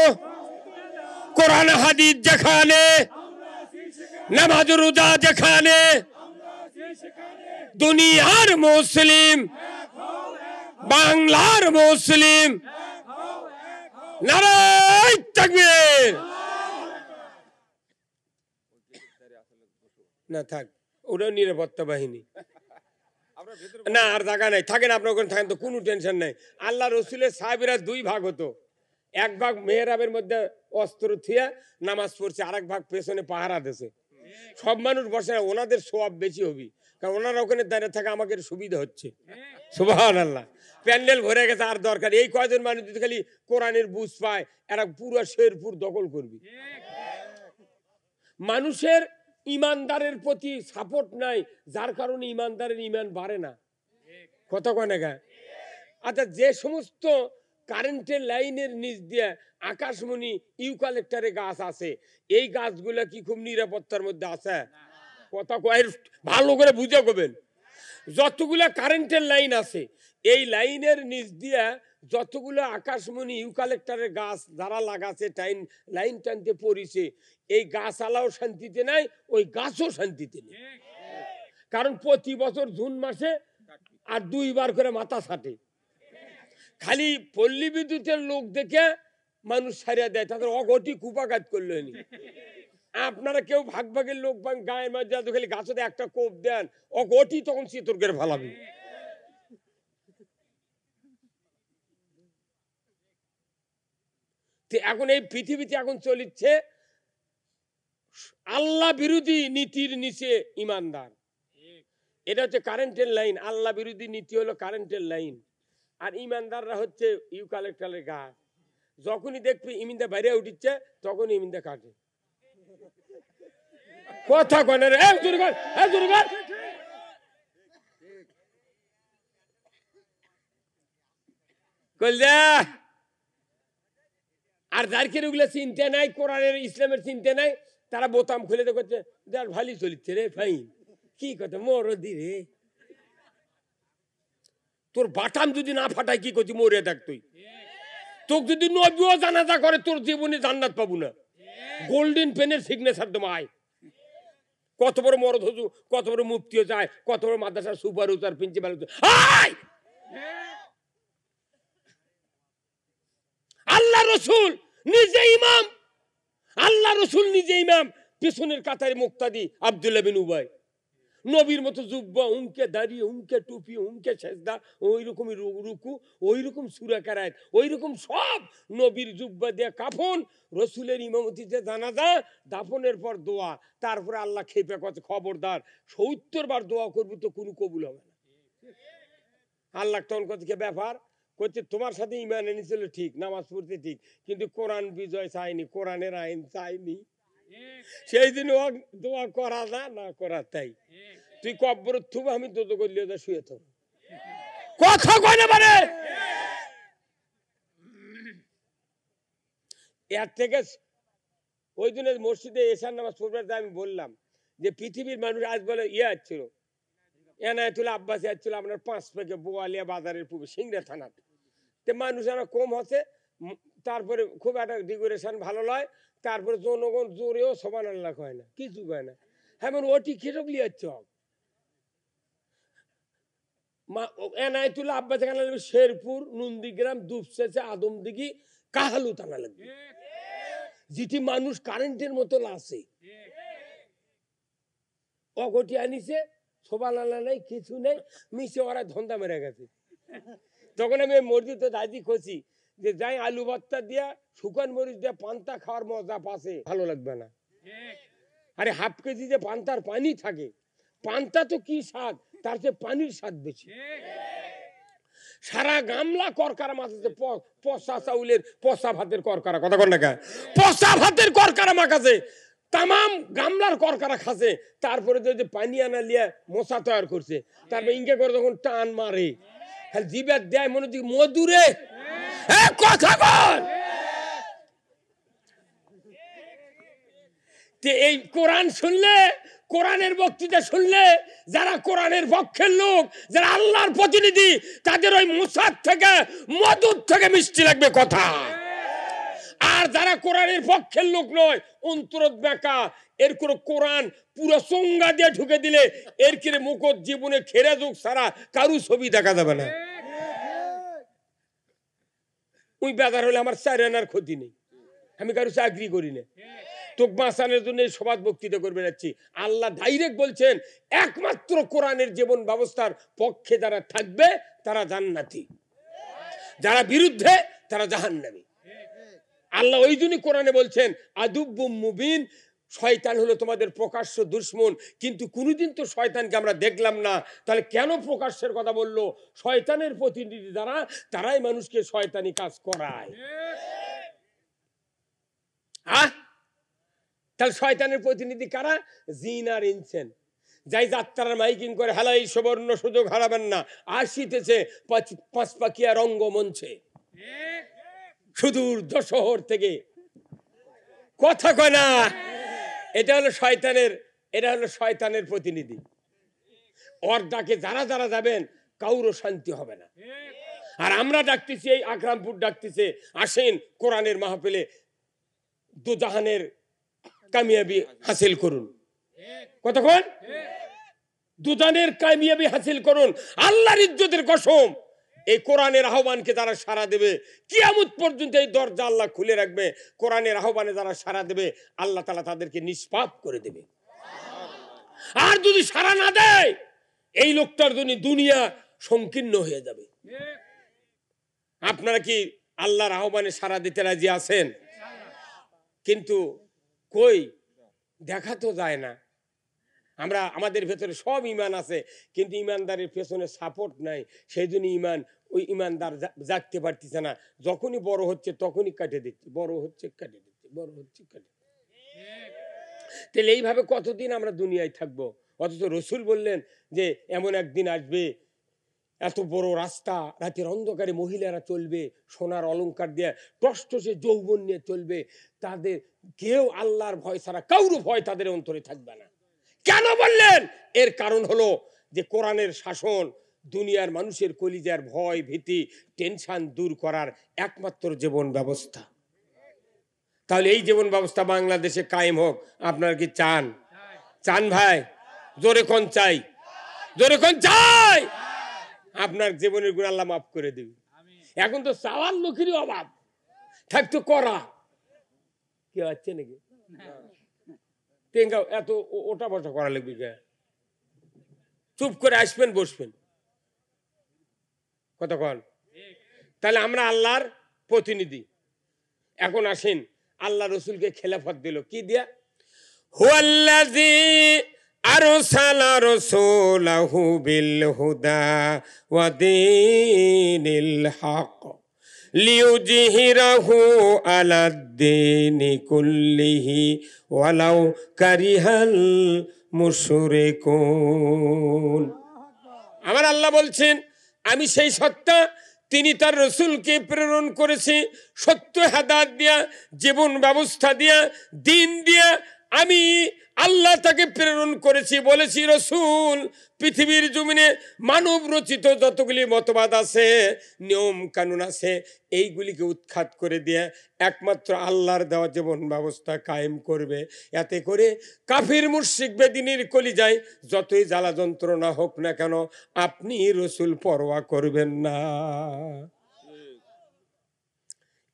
কোরআন হাদিস যেখানে, নামাজ রোজা যেখানে, দুনিয়ার মুসলিম, বাংলার মুসলিম, নারায়ে তাকবীর। না থাক, ওটাও নিরাপত্তা বাহিনী। না আর জায়গা নাই, থাকেন আপনার ওখানে থাকেন, তো কোনো টেনশন নাই। আল্লাহ রসুলের সাহাবীরা দুই ভাগ হতো, এক ভাগ মেহরাবের মধ্যে অস্ত্র থিয়া নামাজ পড়ছে, আর এক ভাগ পেছনে পাহারা দিয়েছে। সব মানুষ বসে না, ওনাদের সওয়াব বেশি হবে, কারণ ওনারা ওখানে দাঁড়িয়ে থাকে, আমাকে সুবিধা হচ্ছে। সুবহানাল্লাহ, প্যান্ডেল ভরে গেছে, আর দরকার এই কয়জন মানুষ যদি খালি কোরআনের বুঝ পায়, এরা পুরো শেরপুর দখল করবে। মানুষের ইমানদারের প্রতি সাপোর্ট নাই, যার কারণে ইমানদারের ইমান বাড়ে না। কথা কয় না গা? আচ্ছা, যে সমস্ত কারেন্টের লাইনের নিচ দিয়ে আকাশমণি ইউক্যালিপটাসের গাছ আছে, এই গাছগুলা কি খুব নিরাপত্তার মধ্যে আছে? কথা কয়, ভালো করে বুঝে করবেন। যতগুলা কারেন্টের লাইন আছে, এই লাইনের নিচ দিয়ে যতগুলো আকাশমণি ইউক্যালিপটাসের গাছ যারা লাগাছে, লাইন টানতে পড়িছে, এই গাছ আলাও শান্তিতে নাই, ওই গাছও শান্তিতে নেই। কারণ প্রতি বছর জুন মাসে আর 2 বার করে মাথা ছাটে। খালি পল্লী বিদ্যুতের লোক দেখে মানুষ ছাড়িয়ে দেয়, তাদের অঘটি কুপাঘাত করলো নি। আপনারা কেউ ভাগ ভাগের লোক গায়ের মাঝে খালি গাছতে একটা কোপ দেন, অঘটি তখন চিতর করে ভালাবে। এখন এই পৃথিবীতে এখন চলিচ্ছে আল্লাহ বিরোধী নীতির নিচে ইমানদার। এটা হচ্ছে কারেন্টের লাইন, আল্লাহ বিরোধী নীতি হলো কারেন্টের লাইন, আর ইমানদাররা হচ্ছে ইউক্যালিপটাসের গাছ। যখনই দেখবি ইমিনদা বাইরে উঠিচ্ছে, তখন ইমিনদা কাটে। কথা কয় রে, আর যার কেন ওগুলো চিন্তা নাই, কোরআনের ইসলামের চিন্তা নাই, তারা বোতাম খুলে দেখছে, যার ভালোই চলিচ্ছে রে, ফাইন। কি কথা মরদি রে, তোর বাটাম যদি না ফাটাই কি করছি, মরে দেখ তুই। তোকে যদি নবীও জানাজা করে, তোর জীবনে জান্নাত পাবো না। গোল্ডেন পেনের সিগনেচার দমায়। কত বড় মরদ হজু, কত বড় মুফতিও যায়, কত বড় মাদ্রাসার সুপার উচার প্রিন্সিপাল। আল্লাহ রসুল নিজে ইমাম, আল্লাহ রসুল নিজে ইমাম, পিছনের কাতারে মুক্তাদি আব্দুল্লাহ বিন উবাই। নবীর মতো জুব্বা, উনকে দাঁড়িয়ে, উনকে টুপি, উনকে সেজদা, ওই রকমই রুকু, ওই রকম সূরা কারায়াত, ওই রকম সব নবীর জুব্বা দিয়ে কাফন, রসুলের ইমামতিতে জানাজা, দাফনের পর দোয়া। তারপরে আল্লাহ খেপে কথা, খবরদার 70 বার দোয়া করবি তো কোনো কবুল হবে না। আল্লাহ তখন কত কে ব্যাপার করছে, তোমার সাথে ইমান এনেছিল ঠিক, নামাজ পড়তে ঠিক, কিন্তু কোরআন বিজয় চাইনি, কোরআনের আইন চাইনি। সেই দিন দোয়া করা না করা তাই। তুই কব্বর থুব, আমি দোদ করলে শুয়ে থাক। কথা কয় না মানে এর থেকে। ওই দিনে মসজিদে এশার নামাজ পড়বার আমি বললাম যে পৃথিবীর মানুষ আজ বলে ইয়ে আসছিল, এনায়েতুল্লাহ আব্বাসী আসছিল আপনার 5 পেকে বোয়ালিয়া বাজারের পূর্বে সিংড়া থানাতে। মানুষ আরো কম হচ্ছে, তারপরে খুব একটা ডেকোরেশন ভালো লয়, তারপরে জনগণ জোরেও সুবহানাল্লাহ কয় না, কিছু কয় না। হ্যাঁ, ওটি খেটক লিয়াচ্ছ এনায়েতুল্লাহ আব্বাসী কানা লাগবে শেরপুর, নন্দীগ্রাম, দুপচেঁচা, আদমদিঘি, কাহালু থানা লাগবে, যেটি মানুষ কারেন্টের মতো আছে। অগটি আনিছে, সুবহানাল্লাহ নাই, কিছু নেই, মিশে ওরা ধন্দা মেরে গেছে। তখন আমি মসজিদে দাদি খুঁজি যে যাই আলু ভর্তা দিয়া শুকান মরিচ দিয়া পান্তা খাওয়ার মজা পাশে ভালো লাগবে না। আরে হাফ কেজি যে পান্তার পানি থাকে, পান্তা তো কি স্বাদ, তার চেয়ে পানির স্বাদ বেশি। সারা গামলা করকারা মাখাছে, পচা চাউলের পচা ভাতের করকারা, কথা কন না কা, পচা ভাতের করকারা মাখাছে, তামাম গামলার করকারা খাচ্ছে, তারপরে যে পানি আনা লিয়া মশা তৈরি করছে, তারপরে ইঙ্গে করে যখন টান মারে জিবের দেয় মনে হচ্ছে মধুরে। কথা বল। এই কোরআন শুনলে, কোরআনের বক্তৃতা শুনলে, যারা কোরআনের পক্ষের লোক, যারা আল্লাহর প্রতিনিধি, তাদের ওই মুসাদ থেকে মধুর থেকে মিষ্টি লাগবে কথা। আর যারা কোরআনের পক্ষের লোক নয়, অন্তরত বেকা, এর কোনো কোরআন পুরো চঙ্গা দিয়ে ঢুকে দিলে এর কিরে মুখত জীবনে খেরে যুগ সারা কারু ছবি দেখা যাবে না। ওই বেজার হলে আমার 4 আনার ক্ষতি নেই, আমি কারো চাকরি করি না, তোকে বাঁচানোর জন্য সবাদ বক্তৃতা করবে যাচ্ছি। আল্লাহ ডাইরেক্ট বলছেন একমাত্র কোরআনের জীবন ব্যবস্থার পক্ষে যারা থাকবে তারা জান্নাতি, যারা বিরুদ্ধে তারা জাহান্নামী। আল্লাহ ওই জন্যই কোরআনে বলছেন আদুব্বুম মুবিন, শয়তান হলো তোমাদের প্রকাশ্য দুশমন। কিন্তু কোনোদিন তো শয়তানকে আমরা দেখলাম না, তাহলে কেন প্রকাশ্যের কথা বললো? শয়তানের প্রতিনিধি যারা, তারাই মানুষকে শয়তানি কাজ করায়। তাহলে শয়তানের প্রতিনিধি কারা? জিন আর ইনসেন। যাই যাত্রার মাইকিং করে হেলাই সুবর্ণ সুযোগ হারাবেন না, আসিতেছে 5 পাকিয়া রঙ্গমঞ্চে সুদূর শহর থেকে, কথা কয় না? এটা হলো শয়তানের প্রতিনিধি। ওর ডাকে যারা যারা যাবেন কাউরও শান্তি হবে না। আর আমরা ডাকতেছি, এই আকরামপুর ডাকতেছে, আসেন কোরআনের মাহফিলে দুজাহানের কামিয়াবি হাসিল করুন। কতক্ষণ দুজাহানের কামিয়াবি হাসিল করুন। আল্লাহর ইজ্জতের কসম, এই কোরআনের আহ্বানকে যারা সাড়া দেবে, কিয়ামত পর্যন্ত এই দরজা আল্লাহ খুলে রাখবে। কোরআনের আহ্বানে যারা সাড়া দেবে, আল্লাহ তাআলা তাদেরকে নিষ্পাপ করে দেবে। আর যদি সাড়া না দেয়, এই লোকটার জন্য দুনিয়া সংকীর্ণ হয়ে যাবে। আপনারা কি আল্লাহর আহ্বানে সাড়া দিতে রাজি আছেন? কিন্তু কই দেখা তো যায় না। আমাদের ভেতরে সব ইমান আছে, কিন্তু ইমানদারের পেছনে সাপোর্ট নাই। সেই জন্য ওই ইমানদার জাগতে পারতেছে না। যখনই বড় হচ্ছে তখনই কাটে দিচ্ছে, বড় হচ্ছে কাটে দিচ্ছে, বড় হচ্ছে কাটে দিচ্ছে। তাহলে এইভাবে কতদিন আমরা দুনিয়ায় থাকবো? অথচ রসুল বললেন যে এমন একদিন আসবে, এত বড় রাস্তা, রাতের অন্ধকারে মহিলারা চলবে, সোনার অলংকার দিয়ে টসটসে যৌবন নিয়ে চলবে, তাদের কেউ আল্লাহর ভয় ছাড়া কারো ভয় তাদের অন্তরে থাকবে না। কেন বললেন? এর কারণ হলো যে কোরআনের শাসন দুনিয়ার মানুষের কলিজার ভয় ভীতি টেনশন দূর করার একমাত্র জীবন ব্যবস্থা। তাহলে এই জীবন ব্যবস্থা বাংলাদেশে কায়েম হোক। আপনারা কি চান? চান ভাই? জোরে কোন চাই? জোরে কোন চাই? আপনার জীবনের গুণ আল্লাহ মাফ করে দিবে। এখন তো চাওয়ার লোকেরই অভাব, থাকতো করা কি হচ্ছে নাকি? এত ওটা বসা করা লাগবে কে? চুপ করে আসবেন, বসবেন, কতক্ষণ? তাহলে আমরা আল্লাহর প্রতিনিধি। এখন আসেন, আল্লাহ রসুলকে খেলাফত দিল কি দিয়া? হুয়াল্লাযী আরসালা রাসূলাহু বিল হুদা ওয়া দীনিল হক লিইয়ুযহিরাহু আলাদ-দীনি কুল্লিহি ওয়ালাউ কারিহাল মুশরিকুন। আমার আল্লাহ বলছেন, আমি সেই সত্তা, তিনি তার রসুলকে প্রেরণ করেছে সত্য হেদায়েত দিয়া, জীবন ব্যবস্থা দিয়া, দিন দিয়া। আমি আল্লাহ তাকে প্রেরণ করেছি, বলেছি রসুল পৃথিবীর জমিনে মানব রচিত যতগুলি মতবাদ আছে, নিয়ম কানুন আছে, এইগুলিকে উৎখাত করে দিয়ে একমাত্র আল্লাহর দেওয়া জীবন ব্যবস্থা কায়েম করবে। এতে করে কাফির মুশরিক বেদিনীর কলিজায় যতই জ্বালা যন্ত্রণা হোক না কেন, আপনি রসুল পরোয়া করবেন না।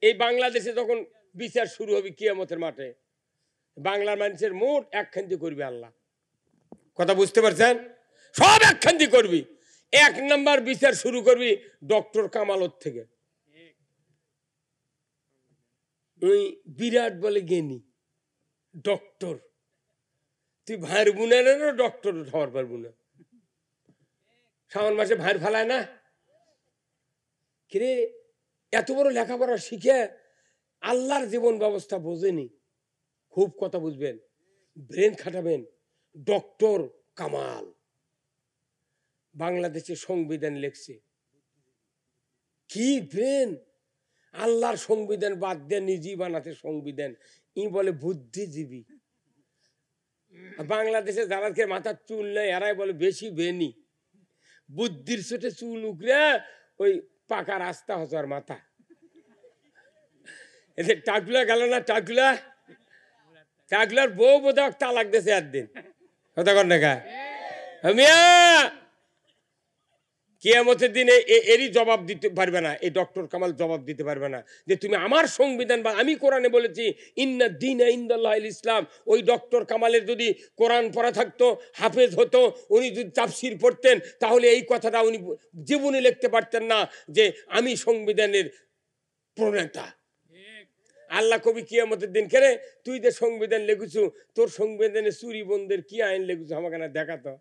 এই বাংলাদেশে যখন বিচার শুরু হবে কিয়ামতের মাঠে, বাংলার মানুষের মোট একখান্তি করবে আল্লাহ। কথা বুঝতে পারছেন? সব একখান্তি করবি। 1 নাম্বার বিচার শুরু করবি ডক্টর কামালত থেকে। ওই বিরাট বলে জ্ঞানী ডক্টর, তুই ভাইয়ের বোনের ডক্টর হওয়ার পারবো না। শ্রাবণ মাসে ভাঁড় ফেলায় না? কিরে এত বড় লেখাপড়া শিখে আল্লাহর জীবন ব্যবস্থা বোঝেনি। খুব কথা বুঝবেন, ব্রেন খাটাবেন। ডক্টর কামাল বাংলাদেশে সংবিধান লিখছে, কি ব্রেন! আল্লাহর সংবিধান বাদ দিয়ে নিজেই বানাতে সংবিধান। ই বলে বুদ্ধিজীবী। বাংলাদেশে যারা মাথার চুল নেই এরাই বলে বেশি বেনি। বুদ্ধির ছোটে চুল উকরে ওই পাকা রাস্তা হচার মাথা। এদের টাকলা গেল না, টাকলা টাকলার বউ বোধক তালাক দিয়েছে একদিন। কথা কর না গা মিয়া, কিয়ামতের দিনে এরই জবাব দিতে পারবে না, এই ডক্টর কামাল জবাব দিতে পারবে না যে তুমি আমার সংবিধান বা আমি কোরআনে বলেছি ইন্না দীনা ইনদাল্লাহিল ইসলাম। ওই ডক্টর কামালের যদি কোরআন পড়া থাকতো, হাফেজ হতো, উনি যদি তাফসীর পড়তেন, তাহলে এই কথাটা উনি জীবনে লিখতে পারতেন না যে আমি সংবিধানের প্রণেতা। আল্লাহ কবি কিয়ামতের দিন কেরে তুই যে সংবিধান লেখুছু, তোর সংবিধানে চুরি বন্ধের কি আইন লেখুছু আমাকে না দেখাতো,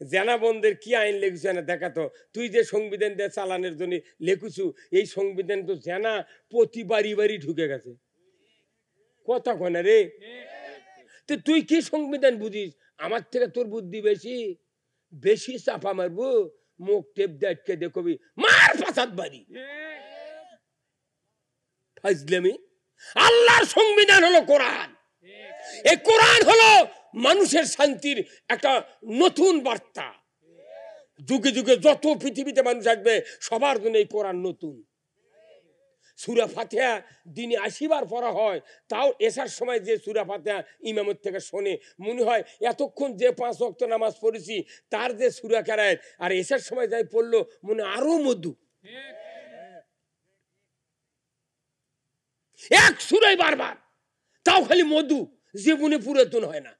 জেনা বন্ধের কি আইন লেখুছু না দেখাতো। তুই যে সংবিধান দিয়ে চালানোর জন্য লেখুছু, এই সংবিধান তো জেনা প্রতি বাড়ি বাড়ি ঢুকে গেছে। কথা কয় না রে? তো তুই কি সংবিধান বুঝিস? আমার থেকে তোর বুদ্ধি বেশি। বেশি চাপা মারবো, মুখ টেপ দেখে দেখবি মার ফাসাদ বাড়ি। ফাজলামি। আল্লাহর সংবিধান হলো কোরআন। এই কোরআন হলো মানুষের শান্তির একটা নতুন বার্তা। যুগে যুগে যত পৃথিবীতে মানুষ আসবে সবার জন্য এই কোরআন নতুন। সূরা ফাতিহা দিনে 80 বার পড়া হয়, তাও এসার সময় যে সূরা ফাতিহা ইমামের থেকে শোনে মনে হয় এতক্ষণ যে 5 ওয়াক্ত নামাজ পড়েছি তার যে সূরা কেরায়, আর এসার সময় যাই পড়লো মনে আরো মধু। এক সূরাই বারবার, তাও খালি মধু, জীবনে পুরাতন হয় না।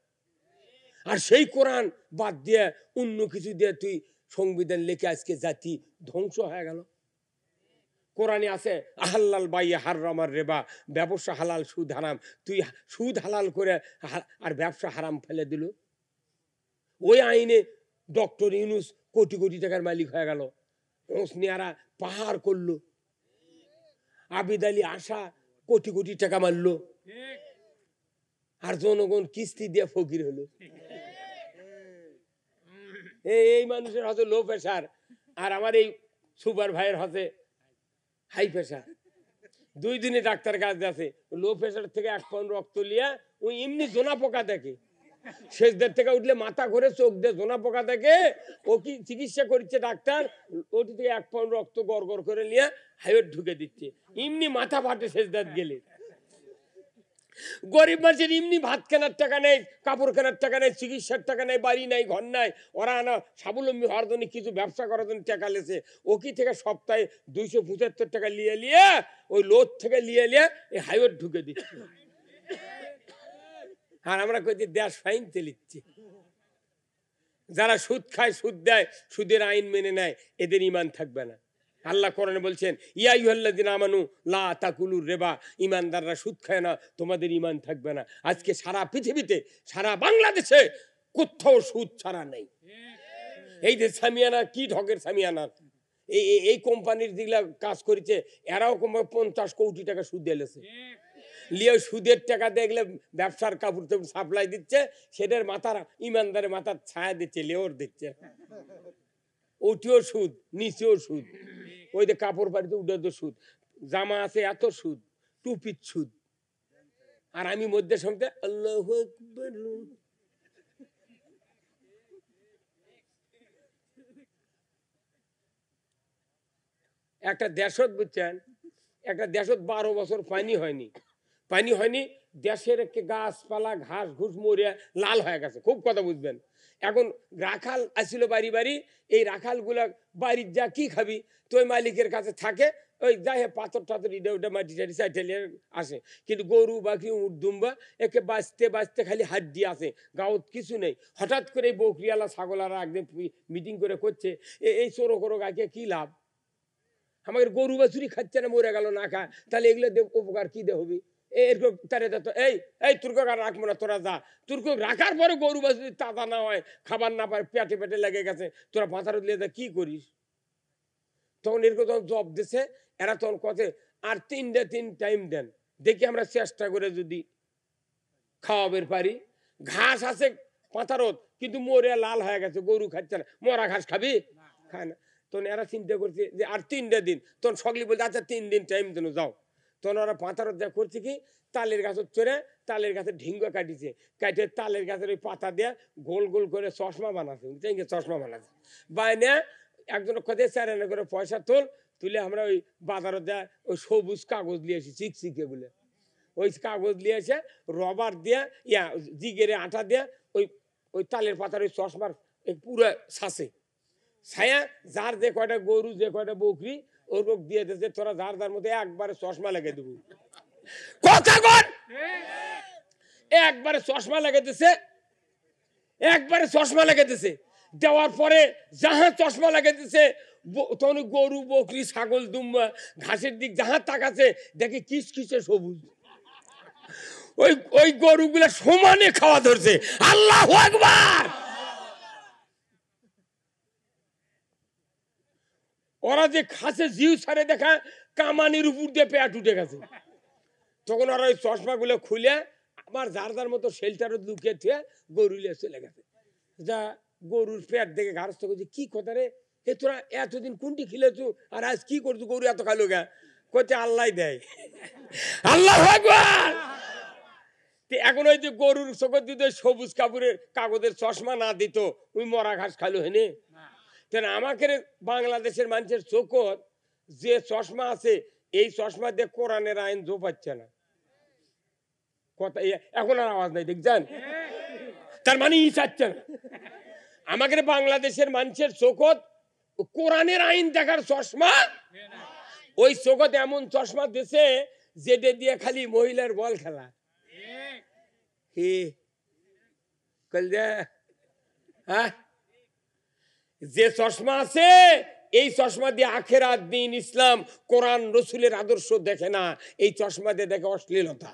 আর সেই কোরআন বাদ দিয়ে অন্য কিছু দিয়ে তুই সংবিধান লিখে আজকে জাতি ধ্বংস হয়ে গেল। কোরআনে আছে আহাল্লাল বাইয়া হারামার রেবা, ব্যবসা হালাল সুদ হারাম। তুই সুদ হালাল করে আর ব্যবসা হারাম ফেলে দিল। ওই আইনে ডক্টর ইউনুস কোটি কোটি টাকার মালিক হয়ে গেল, হোসনিয়ারা পাহাড় করলো, আবিদ আলী আশা কোটি কোটি টাকা মারলো, আর জনগণ কিস্তি দিয়ে ফকির হলো। এই মানুষের হয়তো লো প্রেশার, আর আমার এই সুপার ভাইয়ের হচ্ছে হাই প্রেশার। 2 দিনে ডাক্তার কাছে আছে, লো প্রেশার থেকে 1 পাউন্ড রক্ত লিয়া ওই এমনি জোনা পোকা দেখে, শেষদের থেকে উঠলে মাথা ঘুরে চোখ দিয়ে জোনা পোকা দেখে, ও কি চিকিৎসা করছে ডাক্তার, ওটি থেকে 1 পাউন্ড রক্ত গড় গড় করে নিয়ে হাইওয়ে ঢুকে দিচ্ছে, এমনি মাথা ফাটে শেষদার গেলে। গরিব মানুষের এমনি ভাত কেনার টাকা নেই, কাপড় কেনার টাকা নেই, চিকিৎসার টাকা নেই, বাড়ি নাই, ঘর নাই, ওরা না স্বাবলম্বী হওয়ার জন্য কিছু ব্যবসা করার জন্য টাকা লেছে, ওকি থেকে সপ্তাহে 275 টাকা লিয়ে ওই লোড থেকে লিয়ে এই হাইওয়ে ঢুকে দিচ্ছে। আর আমরা কই যে দেশ ফাইন তেলিচ্ছে। যারা সুদ খায়, সুদ দেয়, সুদের আইন মেনে নেয়, এদের ঈমান থাকবে না। আল্লাহ কোরআনে বলছেন ইয়া আইয়ুহাল্লাযিনা আমানু লা তাকুলুর রিবা, ঈমানদাররা সুদ খায় না, তোমাদের ঈমান থাকবে না। আজকে সারা পৃথিবীতে, সারা বাংলাদেশে কোথাও সুদ ছাড়া নেই। এই যে সামিয়ানা, কি ঢগের সামিয়ানা, এই কোম্পানির যেগুলা কাজ করেছে এরাও 50 কোটি টাকা সুদ দিয়েছে। লিয়ে সুদের টাকা দেখলে ব্যবসার কাপড় সাপ্লাই দিচ্ছে, সেটার মাথার ঈমানদারের মাথার ছায়া দিচ্ছে, লেওর দিচ্ছে। ওটিও সুদ, নিচেও সুদ, ওই যে কাপড় বাড়িতে উঠে তো সুদ, জামা আছে এত সুদ, টুপির সুদ, আর আমি মধ্যে সঙ্গে আল্লাহু আকবার। একটা দেশত বুঝছেন, একটা দেশত 12 বছর পানি হয়নি, দেশের গাছপালা ঘাস ঘুষ মরে লাল হয়ে গেছে। খুব কথা বুঝবেন। এখন রাখাল আসছিল বাড়ি বাড়ি, এই রাখাল গুলা বাড়ির যা কি খাবি, তো ওই মালিকের কাছে থাকে, ওই যাই পাথর টাথর ইডে উঠে মাটি টাটি চাইটেলিয়ে আসে, কিন্তু গরু বাকি উট দুম্বা একে বাঁচতে বাঁচতে খালি হাড্ডি আছে, গাঁত কিছু নেই। হঠাৎ করে এই বকরিয়ালা ছাগলারা একদিন মিটিং করে করছে এই চোরো করো গাকে কি লাভ, আমাদের গরু বাছুরি খাচ্ছে না, মরে গেল না খা, তাহলে এগুলো উপকার কি দে হবি, এরকম তারে তো এই এই তুর্ক রাখবো না, তোরা যা। তুর্ক রাখার পরে গরু বাছুর যদি তাজা না হয়, খাবার না পায়, পেটে পেটে লেগে গেছে, তোরা পাথার দিয়ে যা কি করিস? তখন এরকম যখন জব দিছে, এরা তখন কথা আর 3 টাইম দেন, দেখি আমরা চেষ্টা করে যদি খাওয়াবের পারি। ঘাস আছে পাতারত, কিন্তু মরে লাল হয়ে গেছে, গরু খাচ্ছে না। মরা ঘাস খাবি? খায় না। তখন এরা চিন্তা করছে যে আর 3 দিন। তখন সকলে বলছে আচ্ছা 3 দিন টাইম দেন, যাও। তখন ওরা পাতারত যা করছে কি, তালের গাছের চড়ে তালের গাছের ঢিঙ্গা কাটিছে, কাটে তালের গাছের ওই পাতা দিয়ে গোল গোল করে চশমা বানাচ্ছে, চশমা বানাচ্ছে। বাইনে একজন কথা 4 আনা করে পয়সা তুলে আমরা ওই বাজারে দেয় ওই সবুজ কাগজ নিয়ে আসি, চিকচিকে বলে ওই কাগজ নিয়ে এসে রবার দিয়ে জিগেরে আটা দিয়ে ওই ওই তালের পাতার ওই চশমার পুরো ছাঁচে ছায়া, যার যে কয়টা গরু যে কয়টা বকরি ওর দিয়ে দিয়েছে, তোরা যার যার মধ্যে একবারে চশমা লাগিয়ে দেবো। কথা কর, একবারে চশমা লাগিয়ে দিছে, একবারে চশমা লাগিয়ে দিছে। দেওয়ার পরে যাহা চশমা লাগিয়ে দিছে, তখন গরু বকরি ছাগল দুম্বা ঘাসের দিক যাহা তাকাছে, দেখে কিস কিসে সবুজ। ওই ওই গরুগুলা সমানে খাওয়া ধরছে। আল্লাহু আকবার। ওরা যে খাসে জিউ ছাড়ে দেখা কামানির উপর দিয়ে পেট উঠে গেছে। তখন ওরা ওই চশমা গুলো খুলে আমার যার যার মতো শেল্টারে লুকিয়ে থুয়ে গরু লিয়ে চলে গেছে। যা গরুর পেট দেখে ঘাড়স্থ করছে, কি কথা রে, এ তোরা এতদিন কোনটি খিলেছু আর আজ কি করছু, গরু এত খালো গা? করছে আল্লাহ দেয়। আল্লাহু আকবার। এখন ওই যে গরুর চোখে যদি সবুজ কাগজের চশমা না দিত, ওই মরা ঘাস খালো হেনে। আমাকে বাংলাদেশের মানুষের চোখত যে চশমা আছে, এই চশমা দিয়ে কোরআনের আইন জোপাচ্ছে না। কথা এখন আর আওয়াজ নাই, দেখছেন? তার মানে ই চাচ্ছে না। আমাদের বাংলাদেশের মানুষের চোখত কোরআনের আইন দেখার চশমা, ওই চোখত এমন চশমা দিছে যেটা দিয়ে খালি মহিলার বল খেলা। যে চশমা আছে, এই চশমা দিয়ে আখেরাত, দিন, ইসলাম, কোরআন, রসুলের আদর্শ দেখে না, এই চশমা দিয়ে দেখে অশ্লীলতা।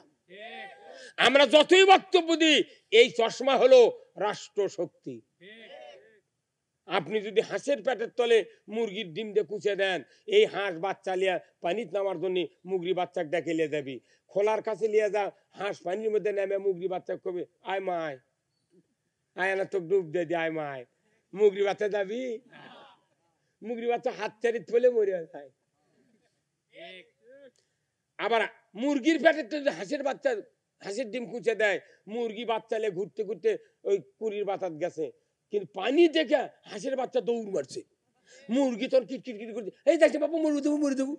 আমরা যতই বক্তব্য দিই, এই চশমা হলো রাষ্ট্র শক্তি। আপনি যদি হাঁসের পেটের তলে মুরগির ডিম দিয়ে কুচে দেন, এই হাঁস বাচ্চা লিয়া পানিত নামার জন্য মুরগি বাচ্চা ডেকে লিয়ে যাবি, খোলার কাছে লিয়ে যা, হাঁস পানির মধ্যে নেমে মুরগি বাচ্চা কবে আয় মায়, আয় না তো ডুব দিয়ে দি, আয় মায়, মুরগি বাচ্চা যাবি? মুরগি বাচ্চা হাত চারি ফেলে মরে যায়। আবার মুরগির পেটের তো হাঁসের বাচ্চা, হাঁসের ডিম কুচে দেয়, মুরগি বাচ্চা লিয়ে ঘুরতে ঘুরতে ওই কুড়ির বাতাত গেছে, কিন্তু পানি দেখে হাঁসের বাচ্চা দৌড় মারছে, মুরগি তোর কিটকিট কিট করছে, এই দেখছে বাবু মরে দেবো মরে দেবো।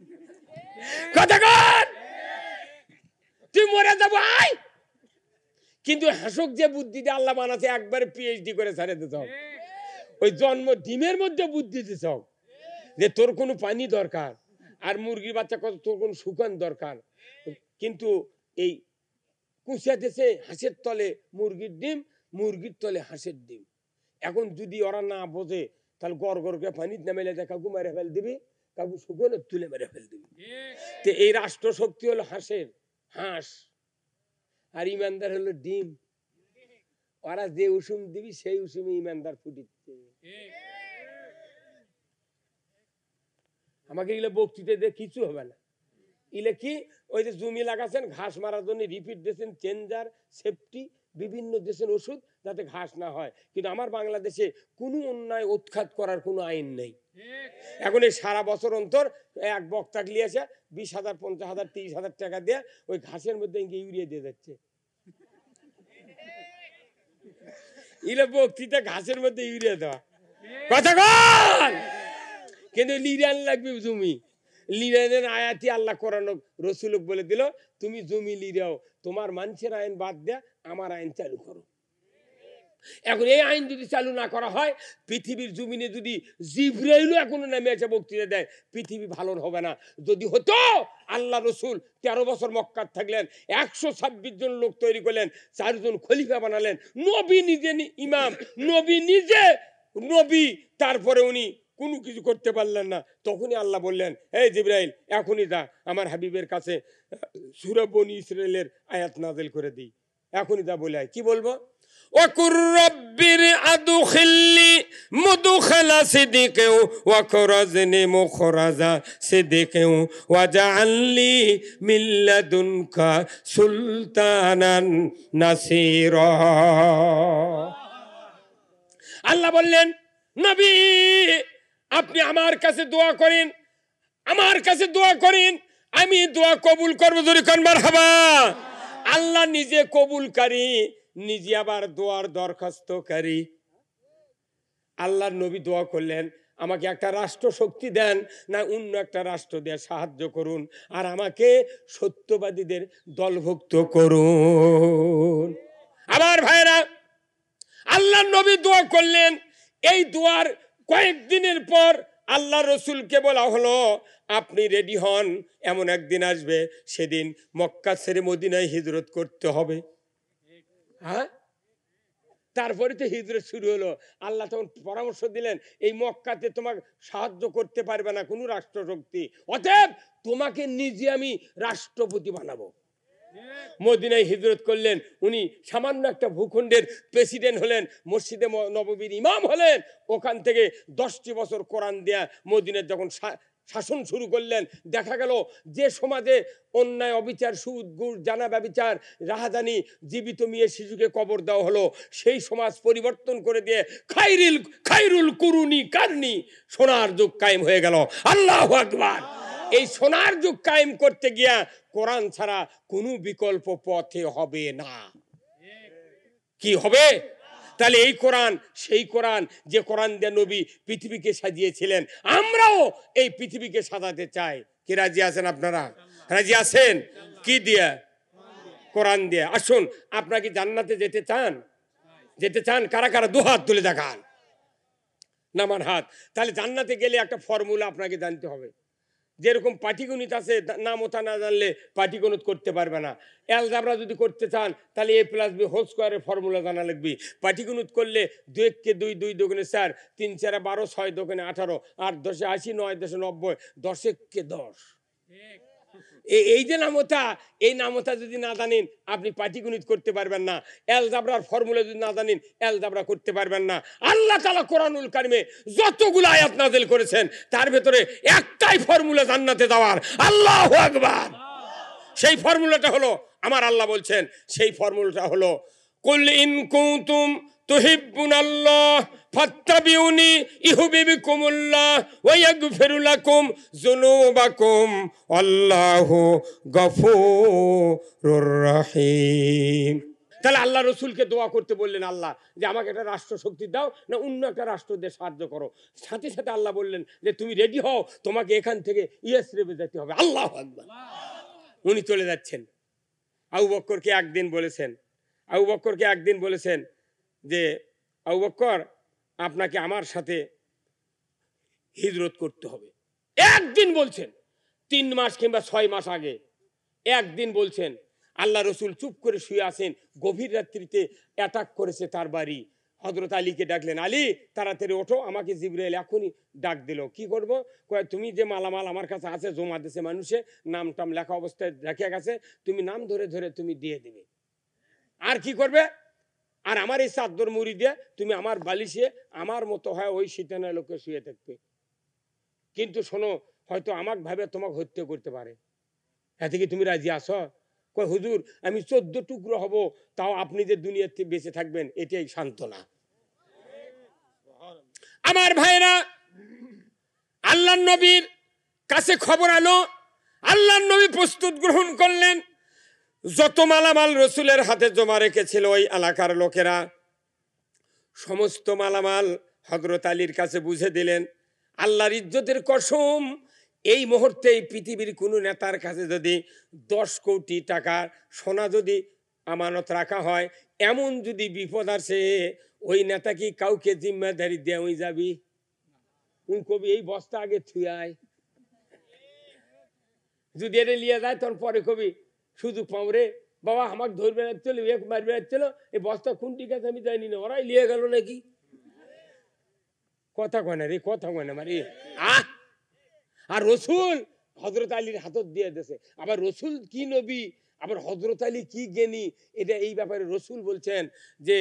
কথা কর, তুই মরে যাবো আয়। কিন্তু হাঁসক যে বুদ্ধি দিয়ে আল্লাহ বানাচ্ছে, একবারে পিএইচডি করে ছাড়ে দিতে হবে। ওই জন্ম ডিমের মধ্যে বুদ্ধি দিতে হবে যে তোর কোনো পানি দরকার, আর মুরগির বাচ্চা কত তোর কোনো শুকান দরকার। কিন্তু এই কুচিয়া দেশে হাঁসের তলে মুরগির ডিম, মুরগির তলে হাঁসের ডিম। এখন যদি ওরা না বোঝে, তাহলে গড় গড় করে পানিতে নামেলে কাকু মেরে ফেল দিবি, কাকু শুকনো তুলে মেরে ফেল দিবি। তো এই রাষ্ট্র শক্তি হলো হাঁসের, হাঁস, আর ইমানদার হলো ডিম। ওরা যে উসুম দিবি সেই উসুমে ইমানদার ফুটিচ্ছে। আমাকে এগুলো বক্তৃতা দিয়ে কিছু হবে না। ইলে কি ওই যে জমি লাগাচ্ছেন ঘাস মারার জন্য রিপিট দিয়েছেন, চেঞ্জার, সেফটি, বিভিন্ন দেশের ওষুধ যাতে ঘাস না হয়। কিন্তু আমার বাংলাদেশে কোনো অন্যায় উৎখাত করার কোনো আইন নেই। এখন এই সারা বছর অন্তর এক বক্তা লিয়েছে 20,000, 50,000, 30,000 টাকা দিয়ে ওই ঘাসের মধ্যে ইউরিয়া দিয়ে যাচ্ছে। ইলে বক্তৃতা ঘাসের মধ্যে ইউরিয়া দেওয়া, কথা কন। কিন্তু লিরান লাগবে জমি, লিরানের আয়াতি আল্লাহ কোরআন রসুলক বলে দিল, তুমি জমি লিরাও, তোমার মানুষের আইন বাদ দেয়া আমার আইন চালু করো। এখন এই আইন যদি চালু না করা হয়, পৃথিবীর জমিনে যদি জিবরাইলও এখনো নেমে এসে বক্তৃতা দেয়, পৃথিবী ভালো হবে না। যদি হতো, আল্লাহ রসুল 13 বছর মক্কার থাকলেন, 126 জন লোক তৈরি করলেন, 4 জন খলিফা বানালেন, নবী নিজে ইমাম, নবী নিজে নবী, তারপরে উনি কোনো কিছু করতে পারলেন না। তখনই আল্লাহ বললেন, এই জিবরাইল এখনই যা আমার হাবিবের কাছে সূরা বনী ইসরাইলের আয়াত নাযিল করে দিই, এখনই যা বলে আয়। কি বলবো? ওয়াকুর রব্বির আদখিলনি মুদখালা সিদিকিন ওয়াখরাজনি মুখরাজা সিদিকিন ওয়াজআলনি মিন লাদুনকা সুলতানান নাসীরা। আল্লাহ বললেন, নবী আপনি আমার কাছে দোয়া করেন, আমার কাছে দোয়া করেন, আমি দোয়া কবুল করবো। জোরে কোন মারহাবা। আল্লাহ নিজে কবুলকারী, নিজে আবার দোয়ার দরখাস্তকারী। আল্লাহর নবী দোয়া করলেন, আমাকে একটা রাষ্ট্র শক্তি দেন, না অন্য একটা রাষ্ট্র দিয়ে সাহায্য করুন, আর আমাকে সত্যবাদীদের দলভুক্ত করুন। আবার ভাইরা, আল্লাহর নবী দোয়া করলেন। এই দোয়ার কয়েকদিনের পর আল্লাহ রসুলকে বলা হলো, আপনি রেডি হন, এমন একদিন আসবে সেদিন মক্কা ছেড়ে মদিনায় হিজরত করতে হবে। হ্যাঁ, তারপরে তো হিজরত শুরু হলো। আল্লাহ তখন পরামর্শ দিলেন, এই মক্কাতে তোমাকে সাহায্য করতে পারবে না কোনো রাষ্ট্রশক্তি, অতএব তোমাকে নিজে আমি রাষ্ট্রপতি বানাবো। মদিনায় হিজরত করলেন। উনি সামান্য একটা ভূখণ্ডের প্রেসিডেন্ট হলেন, মসজিদে নববীর ইমাম হলেন। ওখান থেকে 10টি বছর কোরআন দেয়া মদিনায় যখন শাসন শুরু করলেন, দেখা গেল যে সমাজে অন্যায় অবিচার, সুদ ঘুষ জানা ব্যভিচার রাহাজানি, জীবিত মেয়ে শিশুকে কবর দেওয়া হলো, সেই সমাজ পরিবর্তন করে দিয়ে খাইরুল কুরুনি কারনি সোনার যুগ কায়েম হয়ে গেল। আল্লাহু আকবার। এই সোনার যুগ কায়েম করতে গিয়া কোরআন ছাড়া কোনো বিকল্প পথে হবে না। কি হবে? তাহলে এই কোরআন সেই কোরআন, যে কোরআন দিয়ে নবী পৃথিবীকে সাজিয়েছিলেন, আমরাও এই পৃথিবীকে সাজাতে চাই। কি রাজি আছেন আপনারা? রাজি আছেন? কি দিয়ে? কোরআন দিয়ে। আসুন, আপনারা কি জান্নাতে যেতে চান? যেতে চান? কারা কারা দুহাত তুলে দেখান, নামান হাত। তাহলে জান্নাতে গেলে একটা ফর্মুলা আপনাকে জানতে হবে। যেরকম পাটিগণিত আছে, নাম ওটা না জানলে পাটিগণিত করতে পারবে না। অ্যালজাবরা যদি করতে চান তাহলে a+b হোল স্কোয়ারের ফর্মুলা জানা লাগবে। পাটিগণিত করলে 2 × 2 2 2 4 3 4 12 6 2 18 8 10 80 9 10 90 10 × 10। এই যে নামতা, এই নামতা যদি না জানেন আপনি পাটিগণিত করতে পারবেন না। অ্যালজাবরার ফর্মুলা যদি না জানেন অ্যালজাবরা করতে পারবেন না। আল্লাহ তাআলা কোরআনুল কারিমে যতগুলো আয়াত নাযিল করেছেন তার ভেতরে একটাই ফর্মুলা জান্নাতে যাওয়ার। আল্লাহু আকবার। সেই ফর্মুলাটা হলো, আমার আল্লাহ বলছেন, সেই ফর্মুলাটা হলো, কুল ইন কুনতুম তুহিব্বুনাল্লাহ ফাত্তাবিউনি ইউহিব্বুকুমুল্লাহ ওয়া ইয়াগফিরু লাকুম যুনুবাকুম আল্লাহু গফুরুর রহিম। তাহলে আল্লাহ রসুলকে দোয়া করতে বললেন, আল্লাহ যে আমাকে একটা রাষ্ট্র শক্তি দাও, না অন্য একটা রাষ্ট্র দিয়ে সাহায্য করো। সাথে সাথে আল্লাহ বললেন যে তুমি রেডি হও, তোমাকে এখান থেকে ইয়াসরিবে যেতে হবে। আল্লাহু আকবার। উনি চলে যাচ্ছেন। আবু বকরকে একদিন বলেছেন যে আবু বকর, আপনাকে আমার সাথে হিজরত করতে হবে। একদিন বলছেন, 3 মাস কিংবা 6 মাস আগে একদিন বলছেন। আল্লাহ রসুল চুপ করে শুয়ে আছেন। গভীর রাত্রিতে অ্যাটাক করেছে তার বাড়ি। হযরত আলীকে ডাকলেন, আলী তাড়াতাড়ি ওঠো, আমাকে জিবরাইল এখনই ডাক দিল। কি করব? কয় তুমি যে মালামাল আমার কাছে আছে, জমা দিয়েছে মানুষে, নাম টাম লেখা অবস্থায় রেখে গেছে, তুমি নাম ধরে ধরে তুমি দিয়ে দেবে। আর কি করবে? আর আমার এই চাদর মুড়ি দিয়ে তুমি আমার বালিশে আমার মতো হয় ওই শীতানা লোকে শুয়ে থাকবে। কিন্তু শোনো, হয়তো আমাকে ভাবে তোমাকে হত্যা করতে পারে, এতে কি তুমি রাজি আছো? কয় হুজুর, আমি 14 টুকরো হব, তাও আপনি যে দুনিয়াতে বেঁচে থাকবেন এটাই সান্ত্বনা। আমার ভাইরা, আল্লাহর নবীর কাছে খবর আলো। আল্লাহর নবী প্রস্তুত গ্রহণ করলেন। যত মালামাল রসুলের হাতে জমা রেখেছিল ওই এলাকার লোকেরা, সমস্ত মালামাল হযরত আলীর কাছে বুঝে দিলেন। আল্লাহর ইজ্জতের কসম, এই মুহূর্তে এই পৃথিবীর কোনো নেতার কাছে যদি 10 কোটি টাকা সোনা যদি আমানত রাখা হয়, এমন যদি বিপদ আসে, ওই নেতা কি কাউকে জিম্মেদারি দেওয়া যাবি? কবি এই বস্তা আগে থুয়ায়, যদি এটা লিয়ে যায় তখন পরে কবি শুধু পামরে বাবা আমাকে ধরবে না, চলো এক মারবে না, চলো এই বস্তা কোনটি কাছে আমি জানি না, ওরাই লিয়ে গেল নাকি। কথা কয় না রে, কথা কয় না মানে আর রসুল হজরত আলীর হাতত দিয়ে দিয়েছে। আবার রসুল কি নবী, আবার হজরত আলী কি জ্ঞানী, এটা এই ব্যাপারে রসুল বলছেন যে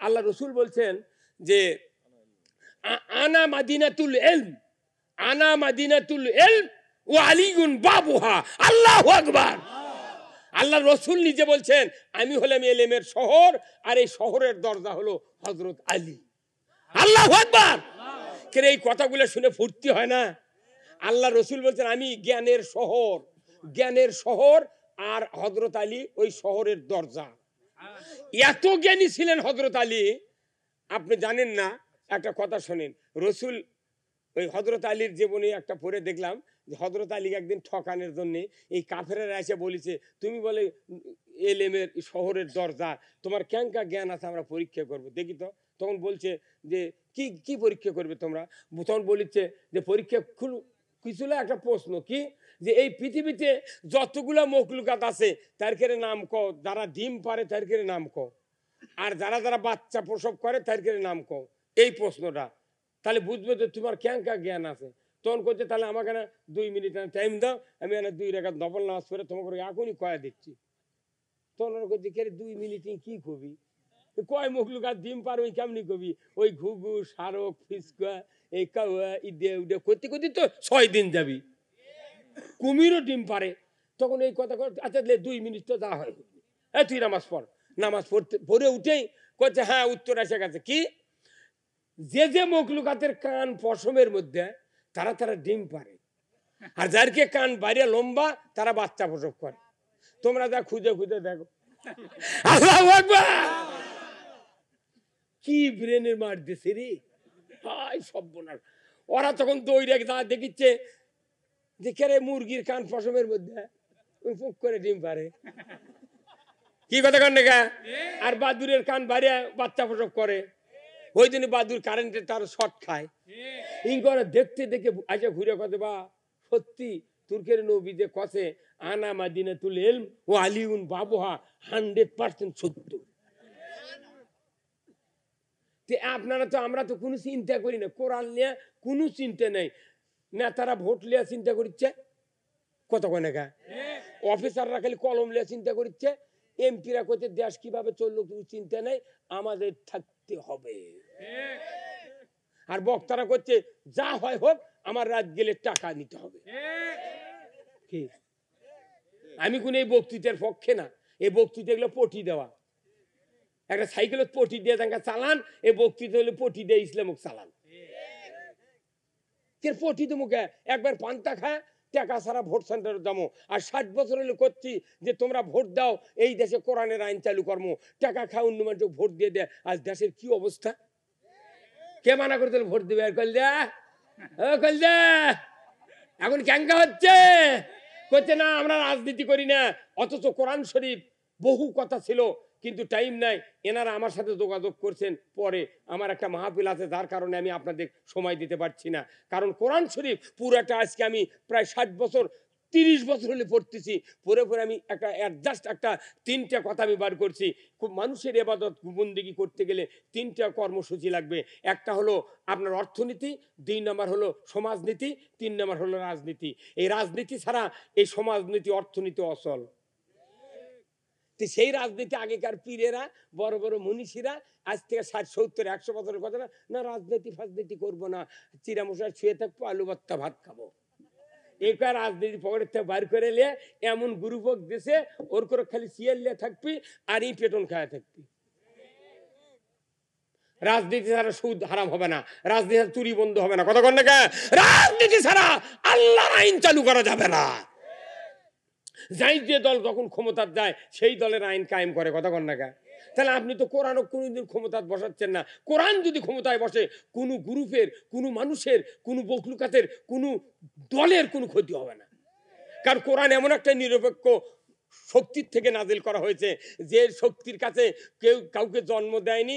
আল্লাহ রসুল বলছেন যে আনা মাদিনাতুল ইলম, আনা মাদিনাতুল ইলম ওয়া আলীউন বাবুহা। আল্লাহু আকবার। আল্লাহ রসুল নিজে বলছেন আমি হলাম ইলমের শহর, আর এই শহরের দরজা হলো হজরত আলী। আল্লাহু আকবার। কেন এই কথাগুলো শুনে ফুর্তি হয় না? আল্লাহ রসুল বলছেন আমি জ্ঞানের শহর, জ্ঞানের শহর, আর হজরত আলী ওই শহরের দরজা। এত জ্ঞানী ছিলেন হজরত আলী, আপনি জানেন না। একটা কথা শোনেন, রসুল ওই হজরত আলীর জীবনে একটা পড়ে দেখলাম যে হজরত আলী একদিন ঠকানোর জন্য এই কাফেরেরা এসে বলেছে তুমি বলে এলেমের শহরের দরজা, তোমার ক্যাঙ্কা জ্ঞান আছে আমরা পরীক্ষা করব, দেখি তো। তখন বলছে যে কি কি পরীক্ষা করবে তোমরা? তখন বলেছে যে পরীক্ষা কিছু একটা প্রশ্ন কি, যে এই পৃথিবীতে যতগুলা মখলুকাত আছে তার কেড়ে নাম কো, যারা ডিম পারে তার কেড়ে নাম কো, আর যারা যারা বাচ্চা প্রসব করে তার কেড়ে নাম কো। এই প্রশ্নটা তাহলে বুঝবে যে তোমার ক্যাঙ্কা জ্ঞান আছে। তখন করছে তাহলে আমাকে না 2 মিনিট টাইম দাও, আমি এনে 2 রাকাত নফল নামাজ পড়ে তোমাকে এখনই কয়া দিচ্ছি। তখন ওরা করছে কে 2 মিনিটে কি কবি, কয় মখলুকাত ডিম পার ওই কেমনি কবি, ওই ঘুঘু শারক ফিসকা এই কাউয়া ইদে উদে করতে করতে তো 6 দিন যাবি, কুমিরও ডিম পারে। তখন এই কথা আচ্ছা 2 মিনিট তো যা হয়, তুই নামাজ পড়। নামাজ পড়ে উঠেই করছে হ্যাঁ উত্তর এসে গেছে কি, যে যে মখলুকাতের কান পশমের মধ্যে তারা তারা ডিম পারে, আর যারকে কান বাইরে লম্বা তারা বাচ্চা প্রসব করে। তোমরা যা খুঁজে খুঁজে দেখো। আল্লাহু আকবার। কি ব্রেনের মার দিছে রে, হাই সর্বনাশ। ওরা তখন দৌড়ে যা দেখিচ্ছে যে কেরে মুরগির কান পশমের মধ্যে ওই ফুক করে ডিম পারে। কি কথা কন না? আর বাদুরের কান বাইরে বাচ্চা প্রসব করে। ওই জন্য বাদুর কারেন্টে তার শর্ট খায়। ইঙ্গরা দেখতে দেখে আচ্ছা ঘুরে কথা বা সত্যি তুর্কের নবী যে কসে আনা মাদিনাতুল ইলম ও আলিউন বাবুহা 100% সত্য। আপনারা তো আমরা তো কোনো চিন্তা করি না, কোরআন নিয়ে কোনো চিন্তা নেই না, তারা ভোট লিয়া চিন্তা করছে কত কয় না, অফিসাররা খালি কলম লিয়া চিন্তা করছে, এমপিরা করছে দেশ কিভাবে চললো চিন্তা নেই, আমাদের থাকতে হবে। আর বক্তারা করছে যা হয় হোক আমার রাত গেলে টাকা নিতে হবে। কি আমি কোন এই বক্তৃতার পক্ষে না, এই বক্তৃতা এগুলো পটি দেওয়া, একটা সাইকেলত পটি দিয়ে তাকে চালান, এই বক্তৃতা হলে পটি দিয়ে ইসলামক চালান। পটি তো মুখে একবার পান্তা খায় টাকা ছাড়া ভোট সেন্টারে দামো, আর 60 বছর হলে করছি যে তোমরা ভোট দাও এই দেশে কোরআনের আইন চালু করবো, টাকা খা অন্য মানুষ ভোট দিয়ে দেয়। আজ দেশের কি অবস্থা, কে মানা করতে ভোট দিবে? আর কইল দে এখন ক্যাঙ্কা হচ্ছে, করছে না আমরা রাজনীতি করি না, অথচ কোরআন শরীফ বহু কথা ছিল কিন্তু টাইম নাই। এনারা আমার সাথে যোগাযোগ করছেন পরে, আমার একটা মাহফিল আছে যার কারণে আমি আপনাদের সময় দিতে পারছি না। কারণ কোরআন শরীফ পুরাটা আজকে আমি প্রায় 60 বছর 30 বছর হলে পড়তেছি, পরে পরে আমি একটা জাস্ট একটা 3টা কথা আমি বার করছি। মানুষের ইবাদত বন্দেগী করতে গেলে 3টা কর্মসূচি লাগবে। একটা হলো আপনার অর্থনীতি, 2 নম্বর হলো সমাজনীতি, 3 নম্বর হলো রাজনীতি। এই রাজনীতি ছাড়া এই সমাজনীতি অর্থনীতি অচল। সেই রাজনীতি আগেকার পীরেরা বড় বড় মনীষীরা আজ থেকে 60 70 100 বছরের কথা না, না রাজনীতি ফাজনীতি করবো না, চিরামশাই শুয়ে থাকবো, আলু ভর্তা ভাত খাবো। একা রাজনীতি পকেটের থেকে বার করে নিয়ে এমন গ্রুপক দেশে ওর করে খালি সিয়ার লিয়ে থাকবি আর এই পেটন খায়া থাকবি। রাজনীতি ছাড়া সুদ হারাম হবে না, রাজনীতি ছাড়া চুরি বন্ধ হবে না, কথা কন না? রাজনীতি ছাড়া আল্লাহর আইন চালু করা যাবে না। যাই যে দল যখন ক্ষমতার যায় সেই দলের আইন কায়েম করে, কথা কন না? তাহলে আপনি তো কোরআনও কোনোদিন ক্ষমতা বসাচ্ছেন না। কোরআন যদি ক্ষমতায় বসে কোনো গ্রুপের, কোনো মানুষের, কোনো বকলুকাতের, কোনো দলের কোনো ক্ষতি হবে না। কারণ কোরআন এমন একটা নিরপেক্ষ শক্তির থেকে নাজিল করা হয়েছে যে শক্তির কাছে কেউ কাউকে জন্ম দেয়নি,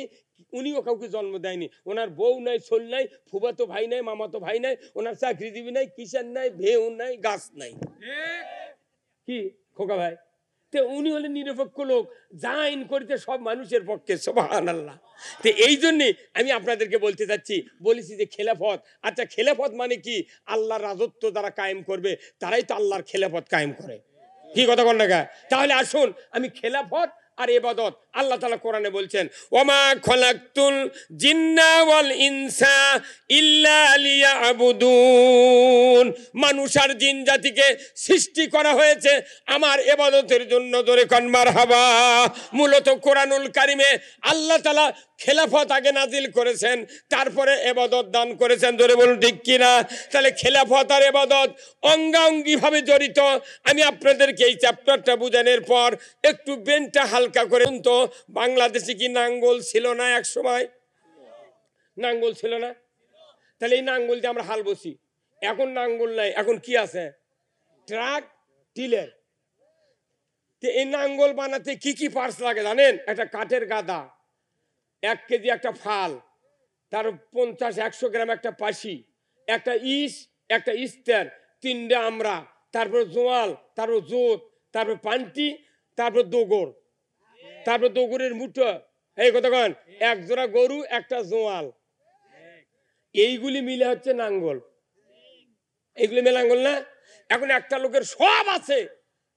উনিও কাউকে জন্ম দেয়নি। ওনার বউ নাই, ছোল নাই, ফুফাতো ভাই নাই, মামাতো ভাই নাই, ওনার চাকরিজীবী নাই, কিষান নাই, ভেউ নাই, গাছ নাই। কি খোকা ভাই, তো উনি হলেন নিরপেক্ষ লোক, যা আইন করিতে সব মানুষের পক্ষে, সুবহানাল্লাহ। তো এই জন্যে আমি আপনাদেরকে বলতে চাচ্ছি, বলেছি যে খেলাফত। আচ্ছা, খেলাফত মানে কি? আল্লাহর রাজত্ব যারা কায়েম করবে তারাই তো আল্লাহর খেলাফত কায়েম করে। কি কথা কন না? তাহলে আসুন, আমি খেলাফত আর ইবাদত, আল্লাহ তাআলা কোরআনে বলছেন, ওমা খলাকতুল জিন্না ওয়াল ইনসা ইল্লা লিয়াবুদুন। মানুষ আর জিন জাতিকে সৃষ্টি করা হয়েছে আমার ইবাদতের জন্য। জোরে কোন মারহাবা। মূলত কোরআনুল কারিমে আল্লাহ তাআলা খেলাফত আগে নাজিল করেছেন, তারপরে ইবাদত দান করেছেন। জোরে বলুন ঠিক কিনা? তাহলে খেলাফত আর ইবাদত অঙ্গাঙ্গি ভাবে জড়িত। আমি আপনাদেরকে এই চ্যাপ্টারটা বুঝানোর পর একটু বেনটা হালকা করে। তো বাংলাদেশে কি নাঙ্গল ছিল না? এক সময় নাঙ্গল ছিল না? তাহলে এই নাঙ্গল দিয়ে আমরা হাল বসি। এখন নাঙ্গল নাই, এখন কি আছে? Truck, tiller. এই নাঙ্গল বানাতে কি কি পার্টস লাগে জানেন? একটা কাঠের গাদা, 1 কেজি একটা ফাল, তার 50-100 গ্রাম একটা পাশি, একটা ইস, একটা ইস্তার, 3টে আমরা, তারপর জোয়াল, তারপর জোত, তারপর পান্টি, তারপর দোগর, তারপর দোগরের মুঠো। এই কথা কন, 1 জোড়া গরু, একটা জোয়াল, এইগুলি মিলে হচ্ছে নাঙ্গল। এইগুলি মিলে নাঙ্গল না? এখন একটা লোকের সব আছে,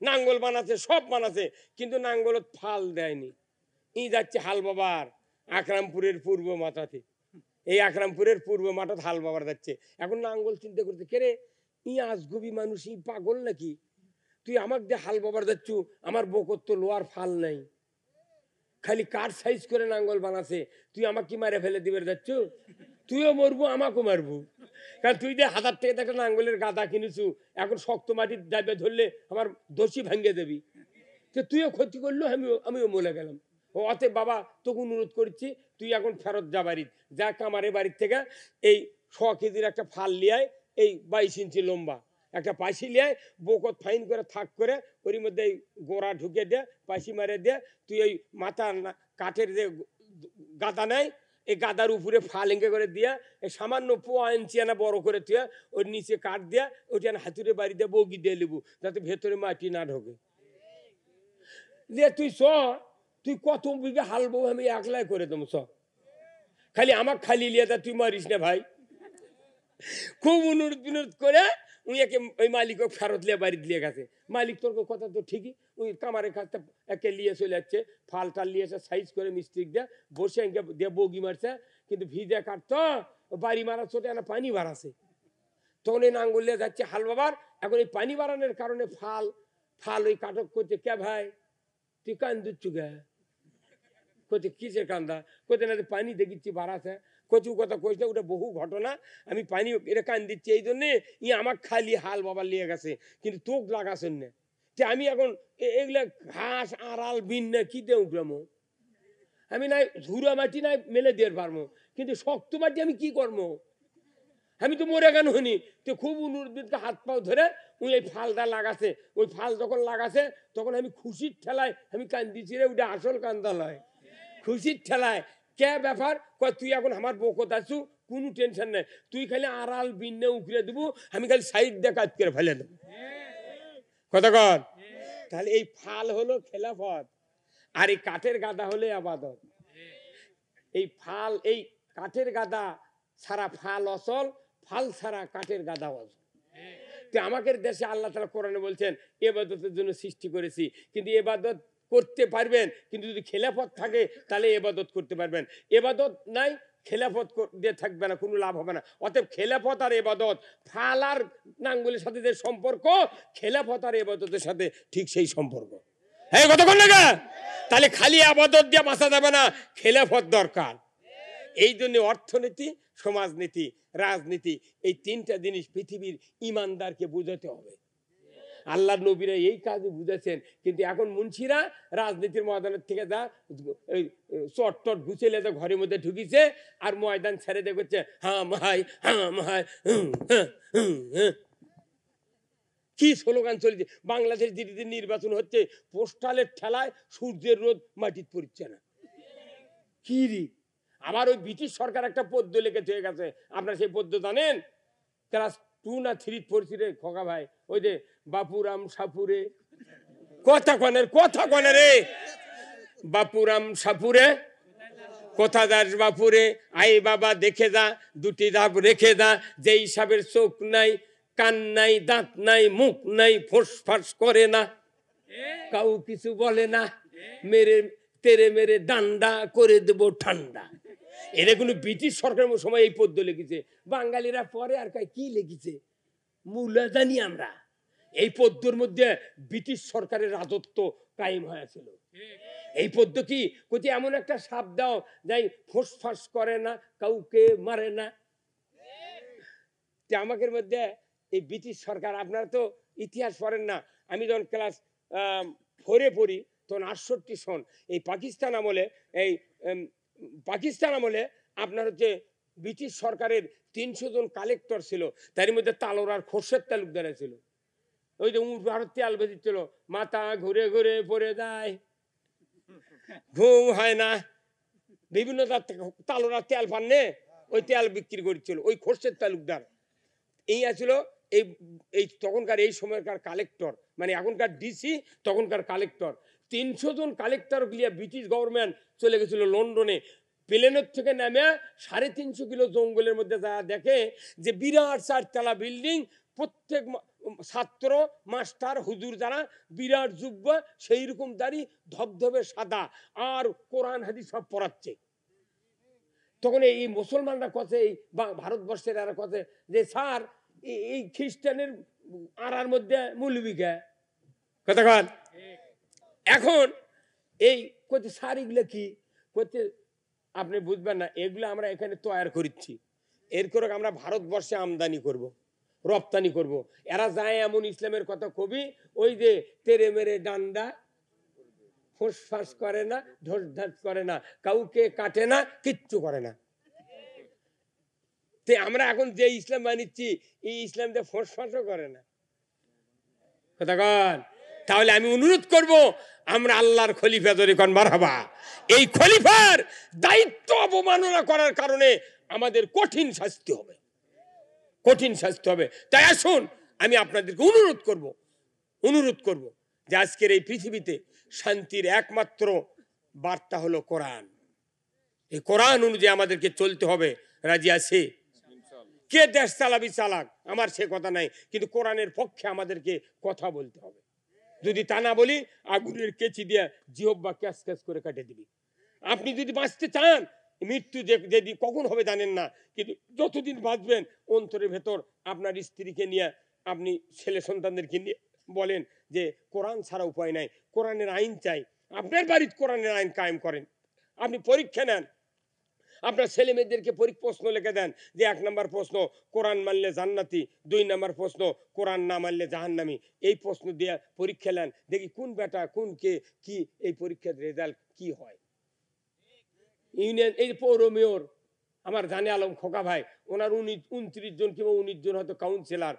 নাঙ্গল বানাচ্ছে, সব বানাচ্ছে, কিন্তু নাঙ্গলত ফাল দেয়নি। ই যাচ্ছে হাল বাবার আকরামপুরের পূর্ব মাথাতে। এই আকরামপুরের পূর্ব মাঠত হাল বাবার যাচ্ছে। এখন নাঙ্গল চিন্তা করতে, কে রে ই আজগুবি মানুষ, ই পাগল নাকি? তুই আমাকে দিয়ে হাল বাবার যাচ্ছ, আমার বকর তো লোয়ার ফাল নাই, খালি কাঠ সাইজ করে নাঙ্গল বানাছে, তুই আমাকে কি মারে ফেলে দিবে যাচ্ছ? তুইও মরবো, আমাকেও মারবো। কারণ তুই যে 1000 টাকা একটা নাঙ্গলের গাদা কিনেছু, এখন শক্ত মাটির দাবে ধরলে আমার দোষী ভাঙ্গে দেবি, যে তুইও ক্ষতি করলো, আমিও মরে গেলাম। ও অতএব বাবা তোকে অনুরোধ করছি, তুই এখন ফেরত যা বাড়ির, যা কামারের বাড়ির থেকে এই 100 কেজির একটা ফাল লিয়ায়, এই 22 ইঞ্চি লম্বা একটা পাশি লিয়ায়, বকত ফাইন করে থাক করে, ওর মধ্যে এই গোড়া ঢুকে দে, পাশি মারে দে, তুই ওই মাথার কাঠের যে গাদা নেয়, এই গাদার উপরে ফাল এঁকে করে দিয়া, এই সামান্য 1 ইঞ্চি আনা বড় করে তুই ওর নিচে কাঠ দিয়া, ওইটা হাতুড়ে বাড়ি দিয়ে বগি দিয়ে লিবু, যাতে ভেতরে মাটি না ঢোকে। যে তুই তুই কত বিঘা হাল বউ আমি একলাই করে দেবো, খালি আমার খালি লিয়ে তা তুই মারিস না ভাই। খুব অনুরোধ বিনোদ করে উইকে ওই মালিক ফেরত লিয়ে বাড়ি দিয়ে গেছে। মালিক তোর কথা তো ঠিকই, ওই কামারের কাছে একে লিয়ে চলে যাচ্ছে, ফাল টাল লিয়ে সাইজ করে মিস্ত্রি দিয়ে বসে দিয়ে বগি মারছে, কিন্তু ভিজে কাটতো বাড়ি মারা ছোটে না পানি বাড়াছে, তখন এই নাঙ্গল লিয়ে যাচ্ছে হাল বাবার। এখন এই পানি বাড়ানোর কারণে ফাল ওই কাটক করতে, কে ভাই তুই কান দিচ্ছু গে? কোথায় কিসের কান্দা? কোথায় না পানি দেখিচ্ছি বাড়াছে, কচু কথা কইস না, ওটা বহু ঘটনা। আমি পানি এটা কান দিচ্ছি এই জন্যে, ই আমার খালি হাল বাবা লিয়ে গেছে, কিন্তু তোক লাগাছেন না। যে আমি এখন এগুলা ঘাস আড়াল বিন না কি দেউ গ্রামো, আমি নাই ঝুরা মাটি নাই মেলে দিয়ে পারবো, কিন্তু শক্ত মাটি আমি কি করবো? আমি তো মরে কেন হইনি। তো খুব অনুরোধ হাত পাও ধরে ওই এই ফালটা লাগাছে, ওই ফাল যখন লাগাছে তখন আমি খুশির ঠেলায় আমি কান্দিছি রে, ওটা আসল কান্দা লয়, খুশির ঠেলায়। কে ব্যাপার? কয় তুই এখন আমার বকত আছু, কোনো টেনশন নাই, তুই খালি আড়াল বিন্নে উকড়ে দেবো, আমি খালি সাইড দিয়ে কাজ করে ফেলে দেবো। কথা কর। তাহলে এই ফাল হলো খেলাফত, আর এই কাঠের গাদা হলে আবাদত। এই ফাল, এই কাঠের গাদা ছাড়া ফাল অচল, ফাল ছাড়া কাঠের গাদা অচল। তো আমাদের দেশে আল্লাহ তাআলা কোরআনে বলছেন ইবাদতের জন্য সৃষ্টি করেছি, কিন্তু ইবাদত করতে পারবেন, কিন্তু যদি খেলাফত থাকে তাহলে ইবাদত করতে পারবেন। ইবাদত নাই, খেলাফত দিয়ে থাকবে না, কোনো লাভ হবে না। অতএব খেলাফত আর ইবাদত, ফাল আর নাঙ্গলের সাথে যে সম্পর্ক, খেলাফত আর ইবাদতের সাথে ঠিক সেই সম্পর্ক। হ্যাঁ কথা বল না? তাহলে খালি ইবাদত দিয়ে বাঁচা যাবে না, খেলাফত দরকার। এই জন্য অর্থনীতি, সমাজনীতি, রাজনীতি, এই 3টা জিনিস পৃথিবীর ইমানদারকে বুঝাতে হবে। আল্লাহর নবীরা এই কাজে বুঝেছেন, কিন্তু এখন মুন্সিরা রাজনীতির ময়দানের থেকে যা চটটট গুছেলে যা ঘরের মধ্যে ঢুকিছে, আর ময়দান ছেড়ে দেখছে হাম হাই হাম হাই, কি স্লোগান চলছে। বাংলাদেশ দিদিদের নির্বাচন হচ্ছে, পোস্টালের ঠেলায় সূর্যের রোদ মাটির পড়ছে না। কি রে, আবার ওই ব্রিটিশ সরকার একটা পদ্য লিখে হয়ে গেছে, আপনারা সেই পদ্য জানেন? ক্লাস 2 না 3 পড়ছি রে খোকা ভাই, ওই যে বাপুরাম সাপুরে কথা কনের রে বাপুরাম সাপুরে কোথা দাস বাপুরে আই বাবা দেখে যা দুটি ধাপ রেখে যা যে হিসাবের চোখ নাই কান নাই দাঁত নাই মুখ নাই ফোঁস করে না কাউ কিছু বলে না মেরে তেরে মেরে ডান্ডা করে দেবো ঠান্ডা। এরা কোনো ব্রিটিশ সরকারের সময় এই পদ্য লিখেছে, বাঙালিরা পরে আর কি লিখেছে মূলা জানি আমরা। এই পদ্যর মধ্যে ব্রিটিশ সরকারের রাজত্ব কায়েম হয়েছিল। এই পদ্য কি কোথায় এমন একটা সাপ দাও যাই ফোঁস করে না কাউকে মারে না। আমাদের মধ্যে এই ব্রিটিশ সরকার, আপনারা তো ইতিহাস পড়েন না, আমি যখন ক্লাস 4-এ পড়ি তখন 68 সন এই পাকিস্তান আমলে আপনার হচ্ছে ব্রিটিশ সরকারের 300 জন কালেক্টর ছিল, তার মধ্যে তালোরার খোরশেদ তালুকদার ছিল। ওই যে ভারত তেল বেঁচেছিল, মাথা ঘুরে ঘুরে পড়ে যায়, ঘুম হয় না, বিভিন্ন তালোরা তেল পাননে ওই তেল বিক্রি করছিল ওই খোরশেদ তালুকদার। এই আছিল এই তখনকার এই সময়কার কালেক্টর, মানে এখনকার ডিসি তখনকার কালেক্টর। 300 জন কালেক্টর গিয়ে ব্রিটিশ গভর্নমেন্ট চলে গেছিল লন্ডনে। প্লেনের থেকে নেমে 350 কিলো জঙ্গলের মধ্যে যা দেখে যে বিরাট 4 তলা বিল্ডিং, প্রত্যেক ছাত্র মাস্টার হুজুর যারা বিরাট জুব্বা সেই রকম দাড়ি ধবধবে সাদা আর কোরআন হাদিস সব পড়াচ্ছে। তখন এই মুসলমানরা কথা, এই ভারতবর্ষের এরা কথা যে স্যার এই খ্রিস্টানের আড়ার মধ্যে মৌলবিকা কথা কন। এখন এই করতে স্যার এগুলো কি করতে আপনি বুঝবেন না, এগুলো আমরা এখানে তৈরি করছি, এর করে আমরা ভারতবর্ষে আমদানি করব, রপ্তানি করব। এরা যায় এমন ইসলামের কথা কবি, ওই যে তেরে মেরে ডান্ডা ফোঁস করে না, ঢোস ঢাস করে না, কাউকে কাটে না, কিচ্ছু করে না। তে আমরা এখন যে ইসলাম মানিচ্ছি এই ইসলাম দিয়ে ফোঁস করে না কথা কন। তাহলে আমি অনুরোধ করব আমরা আল্লাহর খলিফা ধরে কন মারহাবা, এই খলিফার দায়িত্ব অবমাননা করার কারণে আমাদের কঠিন শাস্তি হবে, কঠিন শাস্তি হবে। তাই আসুন আমি আপনাদেরকে অনুরোধ করব যে আজকের এই পৃথিবীতে শান্তির একমাত্র বার্তা হলো কোরআন। এই কোরআন অনুযায়ী আমাদেরকে চলতে হবে। রাজি আছে? কে দেশ চালাবি চালাক, আমার সে কথা নাই, কিন্তু কোরআনের পক্ষে আমাদেরকে কথা বলতে হবে। যদি তা না বলি আগুনের কেচি দিয়ে জিহ্বা ক্যাস ক্যাস করে কাটে দিবি। আপনি যদি বাঁচতে চান, মৃত্যু যেদিন কখন হবে জানেন না, কিন্তু যতদিন বাঁচবেন অন্তরের ভেতর আপনার স্ত্রীকে নিয়ে, আপনি ছেলে সন্তানদেরকে নিয়ে বলেন যে কোরআন ছাড়া উপায় নাই, কোরআনের আইন চাই। আপনার বাড়িতে কোরআনের আইন কায়েম করেন। আপনি পরীক্ষা নেন, আপনার ছেলে মেয়েদেরকে প্রশ্ন লিখে দেন যে 1 নম্বর প্রশ্ন কোরআন মানলে জান্নাতি, 2 নম্বর প্রশ্ন কোরআন না মানলে জাহান্নামী। এই প্রশ্ন দিয়ে পরীক্ষা নেন, দেখি কোন বেটা কোন কে কি এই পরীক্ষার রেজাল্ট কি হয়। ইউনিয়ন এই পৌর মেয়র আমার জানে আলম খোকা ভাই, ওনার 29 জন কিংবা 19 জন হয়তো কাউন্সিলর,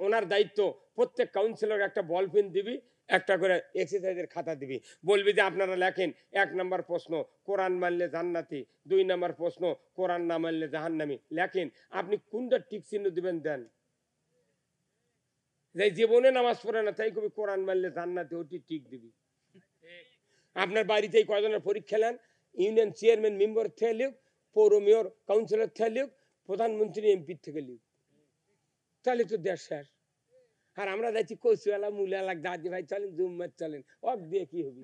ওনার দায়িত্ব প্রত্যেক কাউন্সিলর একটা বল পেন দিবি, একটা করে এক্সারসাইজের খাতা দিবি, বলবি যে আপনারা লেখেন 1 নম্বর প্রশ্ন কোরআন মানলে জান্নাতি, 2 নম্বর প্রশ্ন কোরআন না মানলে জাহান্নামী। লেখেন, আপনি কোনটা টিক চিহ্ন দিবেন দেন। যাই জীবনে নামাজ পড়ে না তাই কবি কোরআন মানলে জান্নাতি, ওটি টিক দিবি। আপনার বাড়িতে কয়জনের পরীক্ষা নেন, ইউনিয়ন চেয়ারম্যান মেম্বার থেকে লিখ, পৌর মেয়র কাউন্সিলর থেকে লিখ, প্রধানমন্ত্রী এমপি থেকে লিখ, তাহলে তো দেশ শেষ। আর আমরা যাচ্ছি কচুয়ালা মুলালা দাদি ভাই চলেন জুম্মার চলেন, অক দিয়ে কি হবে।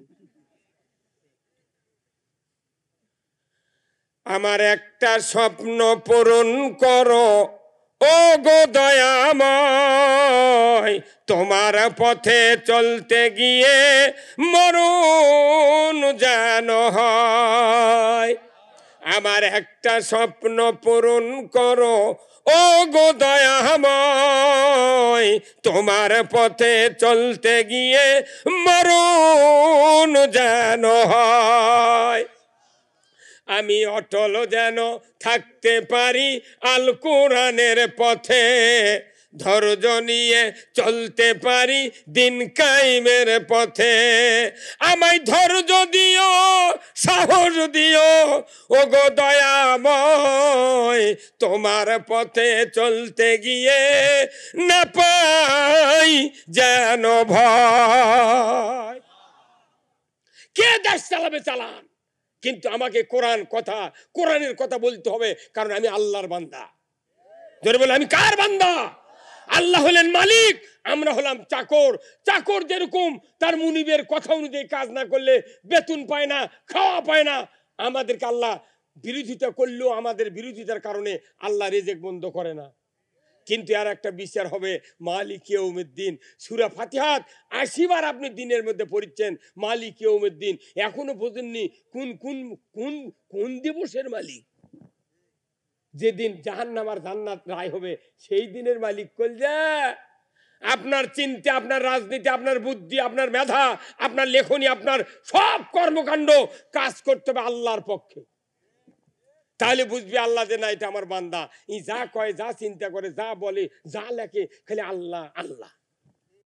আমার একটা স্বপ্ন পূরণ করো ও গো দয়াময়, তোমার পথে চলতে গিয়ে মরণ যেন হয়। আমার একটা স্বপ্ন পূরণ করো ও গো দয়াময়, তোমার পথে চলতে গিয়ে মরণ যেন হয়। আমি অটল যেন থাকতে পারি আল কোরআনের পথে, ধৈর্য নিয়ে চলতে পারি দিন কায়েমের পথে। আমায় ধৈর্য দিও, সাহস দিও ও গো দয়াময়, তোমার পথে চলতে গিয়ে না পাই যেন ভয়। কে দেশ চালাবে চালান, কিন্তু আমাকে কোরআনের কথা বলতে হবে, কারণ আমি আল্লাহর বান্দা। জোরে বলে আমি কার বান্দা? আল্লাহ হলেন মালিক, আমরা হলাম চাকর। চাকর যেরকম তার মুনিবের কথা অনুযায়ী কাজ না করলে বেতন পায় না, খাওয়া পায় না, আমাদেরকে আল্লাহ বিরোধিতা করলেও আমাদের বিরোধিতার কারণে আল্লাহ রিজিক বন্ধ করে না। কিন্তু আর একটা বিচার হবে, মালিক ইয়াউমিদ্দিন। সূরা ফাতিহাত ৮০ বার আপনি দিনের মধ্যে পড়ছেন মালিক ইয়াউমিদ্দিন, এখনো বোঝেননি কোন কোন কোন কোন দিবসের মালিক? যেদিন জাহান্নাম আর জান্নাত রায় হবে সেই দিনের মালিক কলজা। আপনার চিন্তা, আপনার রাজনীতি, আপনার বুদ্ধি, আপনার মেধা, আপনার লেখনী, আপনার সব কর্মকাণ্ড কাজ করতে হবে আল্লাহর পক্ষে। তাহলে বুঝবি আল্লাহ যে না এটা আমার বান্দা, ই যা কয়, যা চিন্তা করে, যা বলে, যা লেখে, খালি আল্লাহ আল্লাহ।